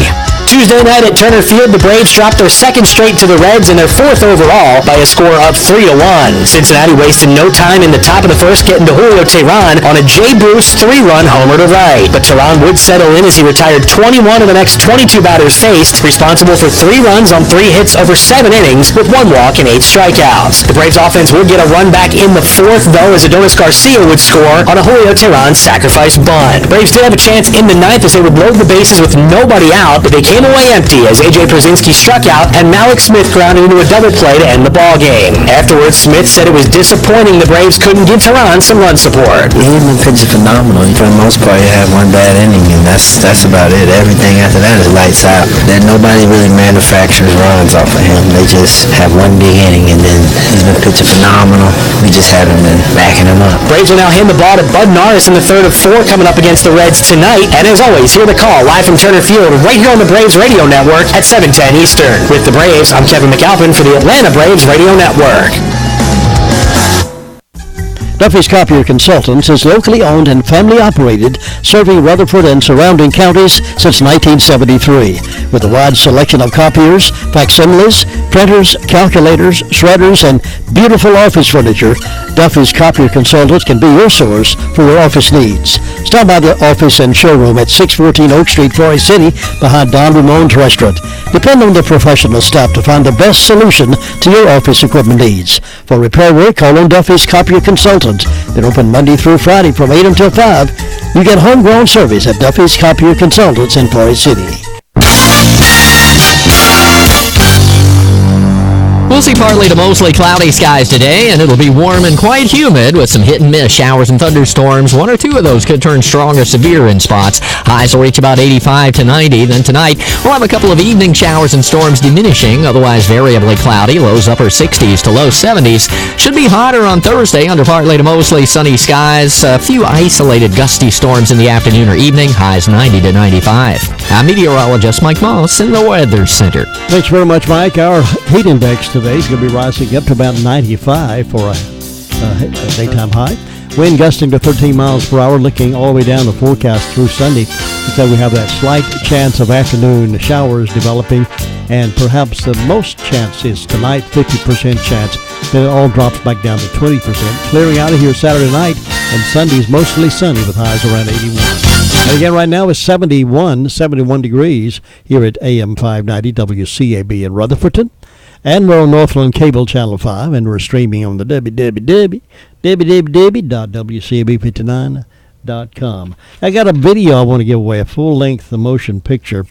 Tuesday night at Turner Field, the Braves dropped their second straight to the Reds and their fourth overall by a score of 3-1. Cincinnati wasted no time in the top of the first getting to Julio Teheran on a Jay Bruce 3-run homer to right. But Teheran would settle in as he retired 21 of the next 22 batters faced, responsible for 3 runs on 3 hits over 7 innings with 1 walk and 8 strikeouts. The Braves offense would get a run back in the fourth, though, as Adonis Garcia would score on a Julio Teheran sacrifice bunt. Braves did have a chance in the ninth as they would load the bases with nobody out, but they came away empty as A.J. Przinsky struck out and Malik Smith grounded into a double play to end the ballgame. Afterwards, Smith said it was disappointing the Braves couldn't give Teheran some run support. He's been pitching phenomenal. For the most part, he had 1 bad inning, and that's about it. Everything after that is lights out. Then nobody really manufactures runs off of him. They just have 1 big inning, and then he's been pitching phenomenal. We just haven't been backing him up. Braves will now hand the ball to Bud Norris in the third of 4 coming up against the Reds tonight. And as always, hear the call live from Turner Field right here on the Braves Radio Network at 7:10 Eastern. With the Braves, I'm Kevin McAlpin for the Atlanta Braves Radio Network. Duffy's Copier Consultants is locally owned and family operated, serving Rutherford and surrounding counties since 1973. With a wide selection of copiers, facsimiles, printers, calculators, shredders, and beautiful office furniture, Duffy's Copier Consultants can be your source for your office needs. Stop by the office and showroom at 614 Oak Street, Forest City, behind Don Ramone's restaurant. Depend on the professional staff to find the best solution to your office equipment needs. For repair work, call on Duffy's Copier Consultants. They're open Monday through Friday from 8 until 5. You get homegrown service at Duffy's Copier Consultants in Forest City. We'll see partly to mostly cloudy skies today, and it'll be warm and quite humid with some hit and miss showers and thunderstorms. 1 or 2 of those could turn strong or severe in spots. Highs will reach about 85 to 90. Then tonight, we'll have a couple of evening showers and storms diminishing, otherwise variably cloudy. Lows upper 60s to low 70s. Should be hotter on Thursday under partly to mostly sunny skies. A few isolated gusty storms in the afternoon or evening. Highs 90 to 95. I'm meteorologist Mike Moss in the Weather Center. Thanks very much, Mike. Our heat index today is going to be rising up to about 95 for a daytime high. Wind gusting to 13 miles per hour, looking all the way down the forecast through Sunday. So we have that slight chance of afternoon showers developing, and perhaps the most chance is tonight, 50% chance. Then it all drops back down to 20%. Clearing out of here Saturday night, and Sunday's mostly sunny with highs around 81. And again, right now it's 71 degrees here at AM 590 WCAB in Rutherford. And we're on Northland Cable Channel 5, and we're streaming on the www.wcab59.com. I got a video I want to give away, a full-length motion picture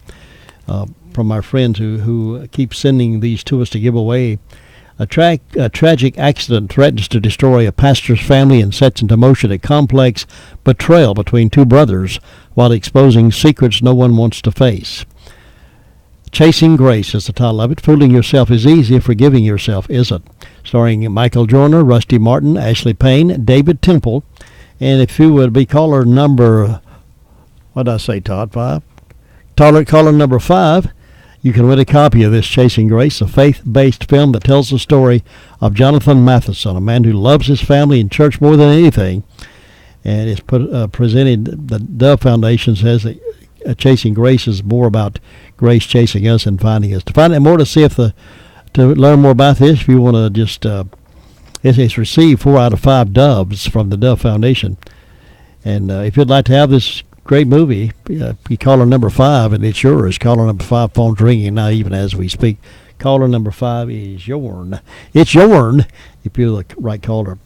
from our friends who keep sending these to us to give away. A tragic accident threatens to destroy a pastor's family and sets into motion a complex betrayal between 2 brothers while exposing secrets no one wants to face. Chasing Grace is the title of it. Fooling yourself is easy, forgiving yourself isn't. Starring Michael Joyner, Rusty Martin, Ashley Payne, David Temple. And if you would be caller number, what did I say, Todd? 5? Caller number 5, you can win a copy of this Chasing Grace, a faith-based film that tells the story of Jonathan Matheson, a man who loves his family and church more than anything. And it's presented, the Dove Foundation says that Chasing Grace is more about grace chasing us and finding us. To find out more, to learn more about this, if you want to just, it's received 4 out of 5 doves from the Dove Foundation. And if you'd like to have this great movie, you caller number 5, and it's yours. Caller number 5, phone's ringing now, even as we speak. Caller number 5 is yourn. It's yourn, if you're the right caller.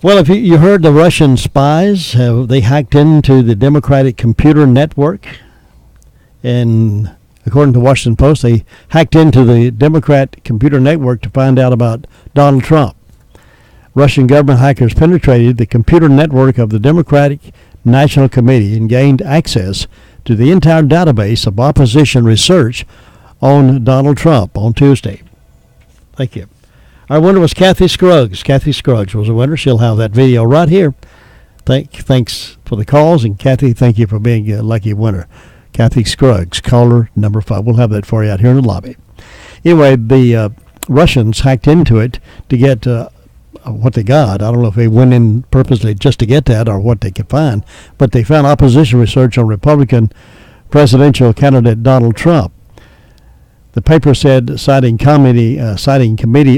Well, if you heard the Russian spies, they hacked into the Democratic computer network, and according to the Washington Post, they hacked into the Democrat computer network to find out about Donald Trump. Russian government hackers penetrated the computer network of the Democratic National Committee and gained access to the entire database of opposition research on Donald Trump on Tuesday. Thank you. Our winner was Kathy Scruggs. Kathy Scruggs was a winner. She'll have that video right here. Thanks for the calls, and Kathy, thank you for being a lucky winner. Kathy Scruggs, caller number 5. We'll have that for you out here in the lobby. Anyway, the Russians hacked into it to get what they got. I don't know if they went in purposely just to get that or what they could find, but they found opposition research on Republican presidential candidate Donald Trump. The paper said, citing committee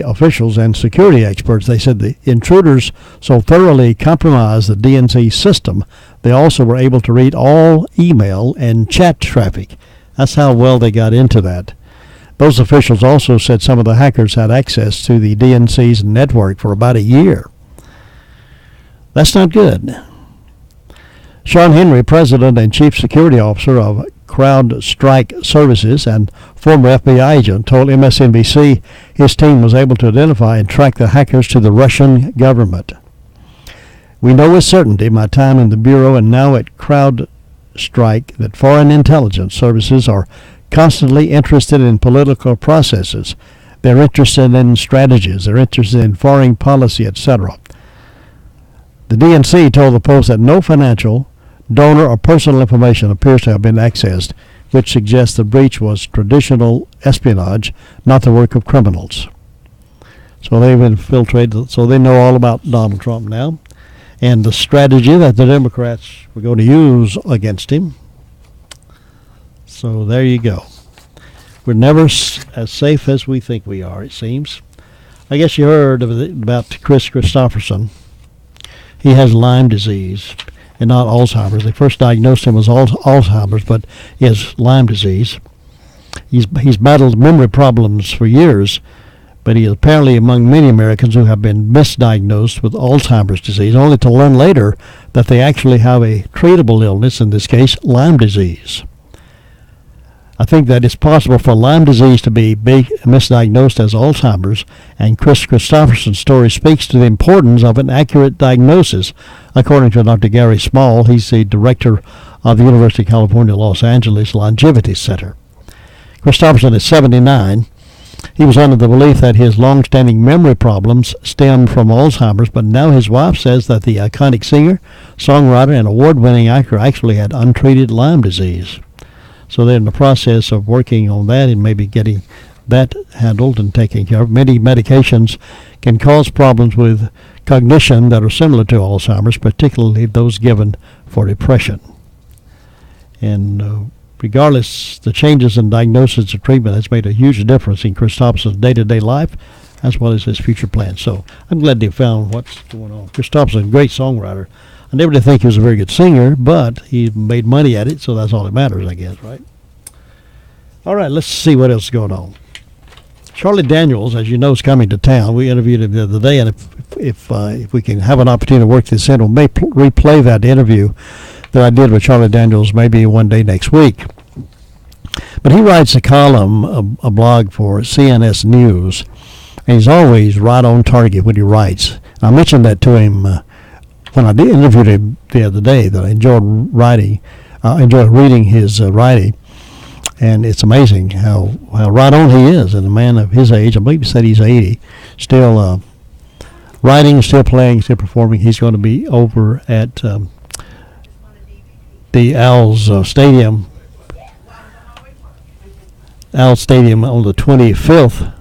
officials and security experts, they said the intruders so thoroughly compromised the DNC system, they also were able to read all email and chat traffic. That's how well they got into that. Those officials also said some of the hackers had access to the DNC's network for about a year. That's not good. Sean Henry, president and chief security officer of CrowdStrike Services and former FBI agent, told MSNBC his team was able to identify and track the hackers to the Russian government. We know with certainty, my time in the Bureau and now at CrowdStrike, that foreign intelligence services are constantly interested in political processes. They're interested in strategies. They're interested in foreign policy, etc. The DNC told the Post that no financial, donor, or personal information appears to have been accessed, which suggests the breach was traditional espionage, not the work of criminals. So they've infiltrated, so they know all about Donald Trump now, and the strategy that the Democrats were going to use against him. So there you go. We're never as safe as we think we are, it seems. I guess you heard about Chris Christopherson. He has Lyme disease and not Alzheimer's. They first diagnosed him as Alzheimer's, but he has Lyme disease. He's battled memory problems for years, but he is apparently among many Americans who have been misdiagnosed with Alzheimer's disease, only to learn later that they actually have a treatable illness, in this case, Lyme disease. I think that it's possible for Lyme disease to be misdiagnosed as Alzheimer's, and Chris Christopherson's story speaks to the importance of an accurate diagnosis. According to Dr. Gary Small, he's the director of the University of California, Los Angeles Longevity Center. Christopherson is 79. He was under the belief that his long-standing memory problems stemmed from Alzheimer's, but now his wife says that the iconic singer, songwriter, and award-winning actor actually had untreated Lyme disease. So they're in the process of working on that and maybe getting that handled and taken care of. Many medications can cause problems with cognition that are similar to Alzheimer's, particularly those given for depression. And regardless, the changes in diagnosis and treatment has made a huge difference in Christopherson's day-to-day life as well as his future plans. So I'm glad they found what's going on. Christopherson, a great songwriter. I never did think he was a very good singer, but he made money at it, so that's all that matters, I guess, right? All right, let's see what else is going on. Charlie Daniels, as you know, is coming to town. We interviewed him the other day, and if we can have an opportunity to work this in, we may replay that interview that I did with Charlie Daniels maybe one day next week. But he writes a column, a blog for CNS News, and he's always right on target when he writes. I mentioned that to him when I did interviewed him the other day, that I enjoyed reading his writing, and it's amazing how right on he is. And a man of his age, I believe he said he's 80, still writing, still playing, still performing. He's going to be over at the Owls Stadium on the 25th.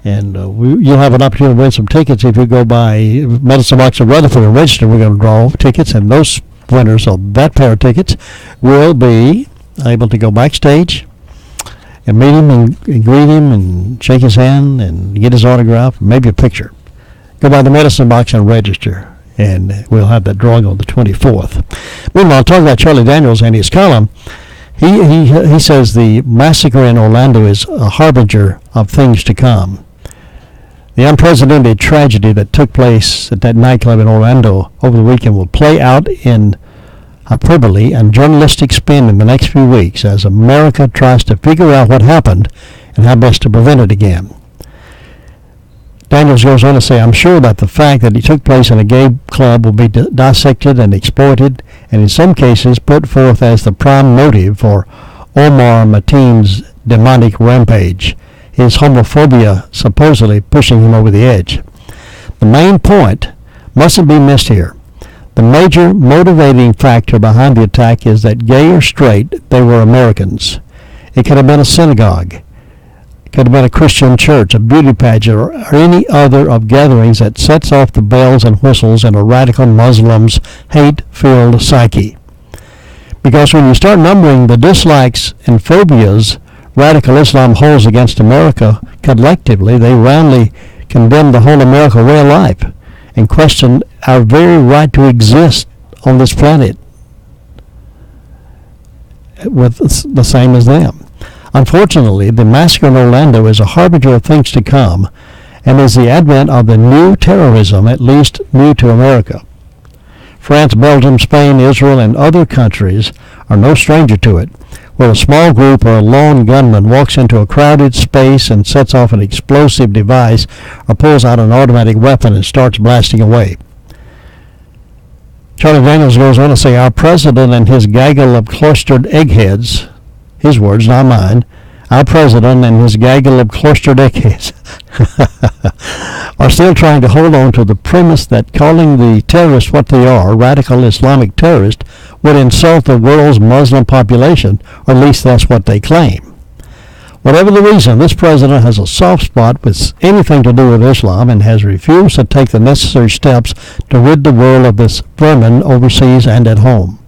And you'll have an opportunity to win some tickets if you go by Medicine Box of Rutherford and register. We're going to draw tickets, and those winners of that pair of tickets will be able to go backstage and meet him and greet him and shake his hand and get his autograph, maybe a picture. Go by the Medicine Box and register, and we'll have that drawing on the 24th. Meanwhile, talking about Charlie Daniels and his column, he says the massacre in Orlando is a harbinger of things to come. The unprecedented tragedy that took place at that nightclub in Orlando over the weekend will play out in hyperbole and journalistic spin in the next few weeks as America tries to figure out what happened and how best to prevent it again. Daniels goes on to say, I'm sure that the fact that it took place in a gay club will be dissected and exploited, and in some cases put forth as the prime motive for Omar Mateen's demonic rampage, his homophobia supposedly pushing him over the edge. The main point mustn't be missed here. The major motivating factor behind the attack is that gay or straight, they were Americans. It could have been a synagogue. It could have been a Christian church, a beauty pageant, or any other of gatherings that sets off the bells and whistles in a radical Muslim's hate-filled psyche. Because when you start numbering the dislikes and phobias radical Islam holds against America collectively, they roundly condemn the whole America way of life and question our very right to exist on this planet with the same as them. Unfortunately, the massacre in Orlando is a harbinger of things to come and is the advent of the new terrorism, at least new to America. France, Belgium, Spain, Israel, and other countries are no stranger to it, where a small group or a lone gunman walks into a crowded space and sets off an explosive device or pulls out an automatic weapon and starts blasting away. Charlie Daniels goes on to say, our president and his gaggle of cloistered eggheads, his words, not mine, our president and his gaggle of cloistered eggheads are still trying to hold on to the premise that calling the terrorists what they are, radical Islamic terrorists, would insult the world's Muslim population, or at least that's what they claim. Whatever the reason, this president has a soft spot with anything to do with Islam and has refused to take the necessary steps to rid the world of this vermin overseas and at home.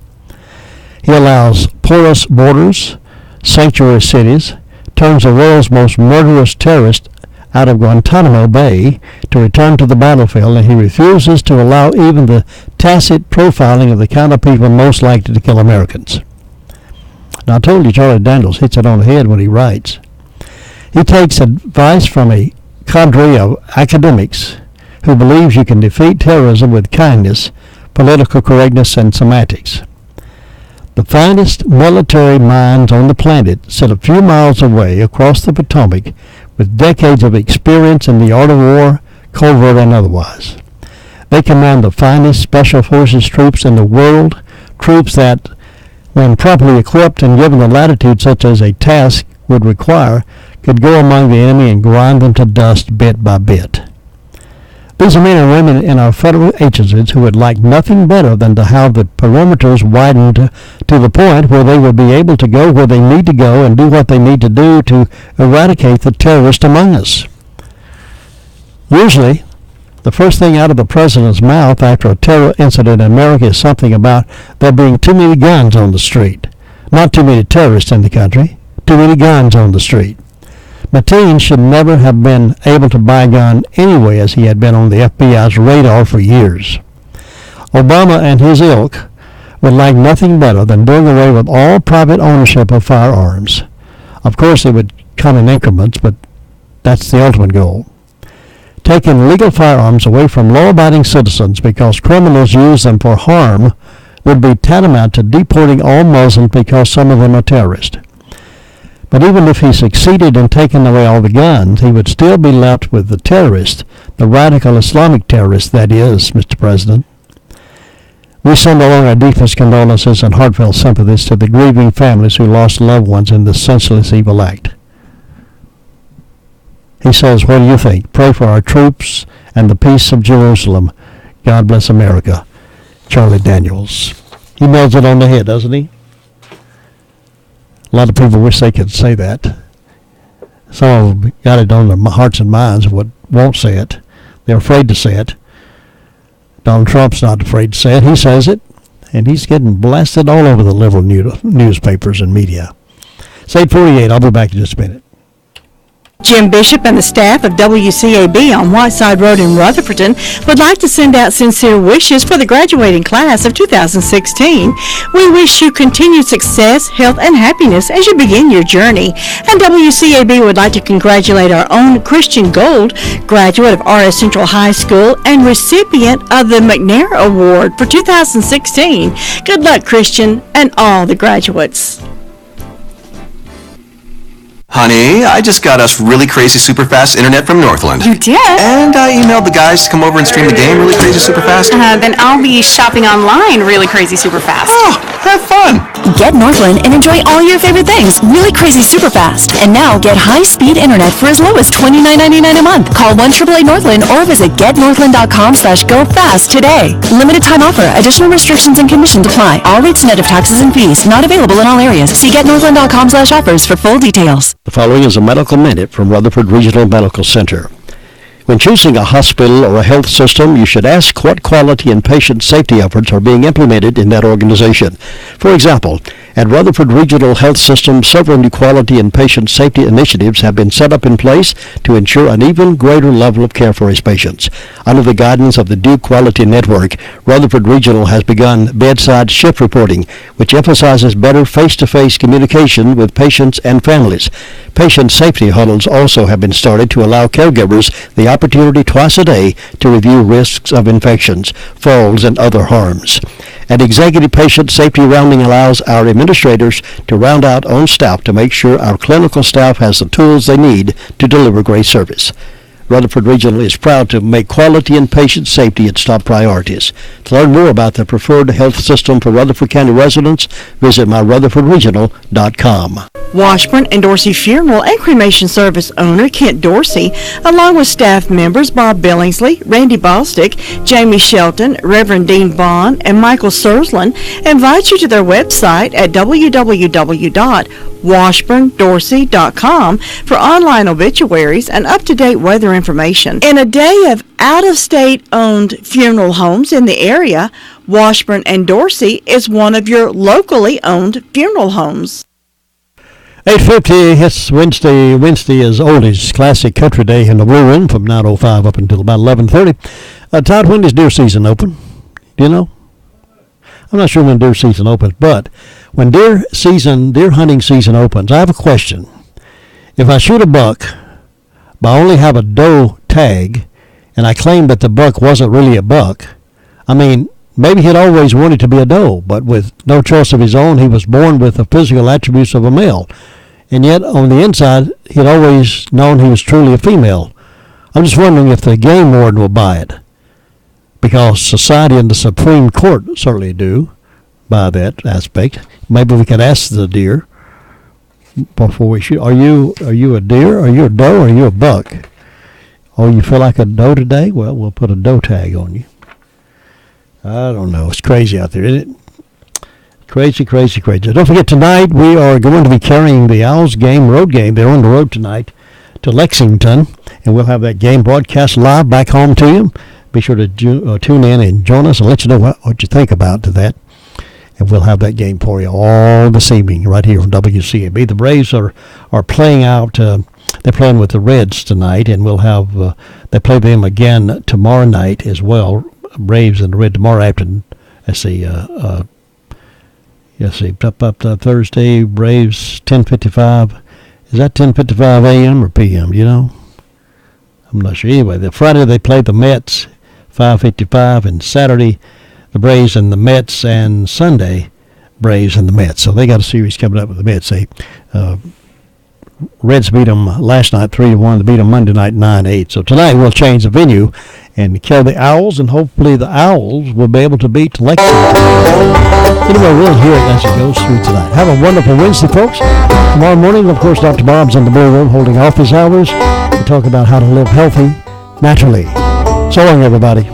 He allows porous borders, sanctuary cities, turns the world's most murderous terrorist out of Guantanamo Bay to return to the battlefield, and he refuses to allow even the tacit profiling of the kind of people most likely to kill Americans. Now, I told you Charlie Daniels hits it on the head when he writes. He takes advice from a cadre of academics who believes you can defeat terrorism with kindness, political correctness, and semantics. The finest military minds on the planet sit a few miles away across the Potomac with decades of experience in the art of war, covert and otherwise. They command the finest special forces troops in the world, troops that, when properly equipped and given the latitude such as a task would require, could go among the enemy and grind them to dust bit by bit. These are men and women in our federal agencies who would like nothing better than to have the perimeters widened to the point where they would be able to go where they need to go and do what they need to do to eradicate the terrorists among us. Usually, the first thing out of the president's mouth after a terror incident in America is something about there being too many guns on the street. Not too many terrorists in the country, too many guns on the street. Mateen should never have been able to buy a gun anyway, as he had been on the FBI's radar for years. Obama and his ilk would like nothing better than doing away with all private ownership of firearms. Of course, it would come in increments, but that's the ultimate goal. Taking legal firearms away from law-abiding citizens because criminals use them for harm would be tantamount to deporting all Muslims because some of them are terrorists. But even if he succeeded in taking away all the guns, he would still be left with the terrorists, the radical Islamic terrorists, that is, Mr. President. We send along our deepest condolences and heartfelt sympathies to the grieving families who lost loved ones in this senseless evil act. He says, what do you think? Pray for our troops and the peace of Jerusalem. God bless America. Charlie Daniels. He nails it on the head, doesn't he? A lot of people wish they could say that. Some of them got it on their hearts and minds but won't say it. They're afraid to say it. Donald Trump's not afraid to say it. He says it, and he's getting blasted all over the liberal newspapers and media. It's 8:48. I'll be back in just a minute. Jim Bishop and the staff of WCAB on Whiteside Road in Rutherfordton would like to send out sincere wishes for the graduating class of 2016. We wish you continued success, health, and happiness as you begin your journey. And WCAB would like to congratulate our own Christian Gold, graduate of RS Central High School and recipient of the McNair Award for 2016. Good luck, Christian, and all the graduates. Honey, I just got us really crazy super fast internet from Northland. You did? And I emailed the guys to come over and stream the game really crazy super fast. Then I'll be shopping online really crazy super fast. Oh, have fun. Get Northland and enjoy all your favorite things really crazy super fast. And now get high-speed internet for as low as $29.99 a month. Call 1-888-NORTHLAND or visit getnorthland.com/go-fast today. Limited time offer. Additional restrictions and conditions apply. All rates net of taxes and fees. Not available in all areas. See getnorthland.com/offers for full details. The following is a medical minute from Rutherford Regional Medical Center. When choosing a hospital or a health system, you should ask what quality and patient safety efforts are being implemented in that organization. For example, at Rutherford Regional Health System, several new quality and patient safety initiatives have been set up in place to ensure an even greater level of care for its patients. Under the guidance of the Duke Quality Network, Rutherford Regional has begun bedside shift reporting, which emphasizes better face-to-face communication with patients and families. Patient safety huddles also have been started to allow caregivers the opportunity twice a day to review risks of infections, falls, and other harms. An executive patient safety rounding allows our administrators to round out on staff to make sure our clinical staff has the tools they need to deliver great service. Rutherford Regional is proud to make quality and patient safety its top priorities. To learn more about the preferred health system for Rutherford County residents, visit myrutherfordregional.com. Washburn and Dorsey Funeral and Cremation Service owner Kent Dorsey, along with staff members Bob Billingsley, Randy Bostick, Jamie Shelton, Reverend Dean Vaughn, and Michael Sursland, invite you to their website at www.washburndorsey.com for online obituaries and up-to-date weather information. In a day of out-of-state owned funeral homes in the area, Washburn and Dorsey is one of your locally owned funeral homes. 8:50, it's Wednesday. Wednesday is Oldies Classic Country Day in the Blue Room from 9:05 up until about 11:30. Todd, when does deer season open? Do you know? I'm not sure when deer season opens, but when deer hunting season opens, I have a question. If I shoot a buck, but I only have a doe tag, and I claim that the buck wasn't really a buck, I mean, maybe he'd always wanted to be a doe, but with no choice of his own, he was born with the physical attributes of a male. And yet, on the inside, he'd always known he was truly a female. I'm just wondering if the game warden will buy it, because society and the Supreme Court certainly do buy that aspect. Maybe we could ask the deer before we shoot. Are you a deer? Are you a doe? Or are you a buck? Oh, you feel like a doe today? Well, we'll put a doe tag on you. I don't know. It's crazy out there, isn't it? Crazy, crazy, crazy. Don't forget, tonight we are going to be carrying the Owls road game. They're on the road tonight to Lexington, and we'll have that game broadcast live back home to you. Be sure to tune in and join us and let you know what you think about that. And we'll have that game for you all this evening right here on WCAB. The Braves are playing out. They're playing with the Reds tonight, and we'll have they play them again tomorrow night as well. Braves and the Red tomorrow afternoon. Let's see. Thursday, Braves 10:55. Is that 10:55 a.m. or p.m.? You know, I'm not sure. Anyway, the Friday they play the Mets 5:55, and Saturday the Braves and the Mets, and Sunday Braves and the Mets. So they got a series coming up with the Mets. Reds beat them last night 3-1. They beat them Monday night 9-8. So tonight we'll change the venue and carry the Owls, and hopefully the Owls will be able to beat Lexington. Anyway, we'll hear it as it goes through tonight. Have a wonderful Wednesday, folks. Tomorrow morning, of course, Dr. Bob's in the Blue Room holding office hours. We talk about how to live healthy naturally. So long, everybody.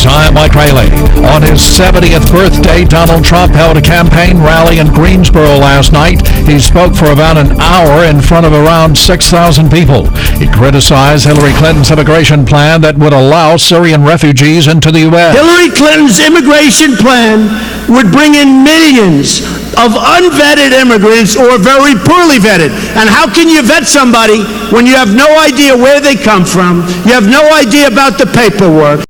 time like Rayleigh. On his 70th birthday, Donald Trump held a campaign rally in Greensboro last night. He spoke for about an hour in front of around 6,000 people. He criticized Hillary Clinton's immigration plan that would allow Syrian refugees into the U.S. Hillary Clinton's immigration plan would bring in millions of unvetted immigrants or very poorly vetted. And how can you vet somebody when you have no idea where they come from? You have no idea about the paperwork.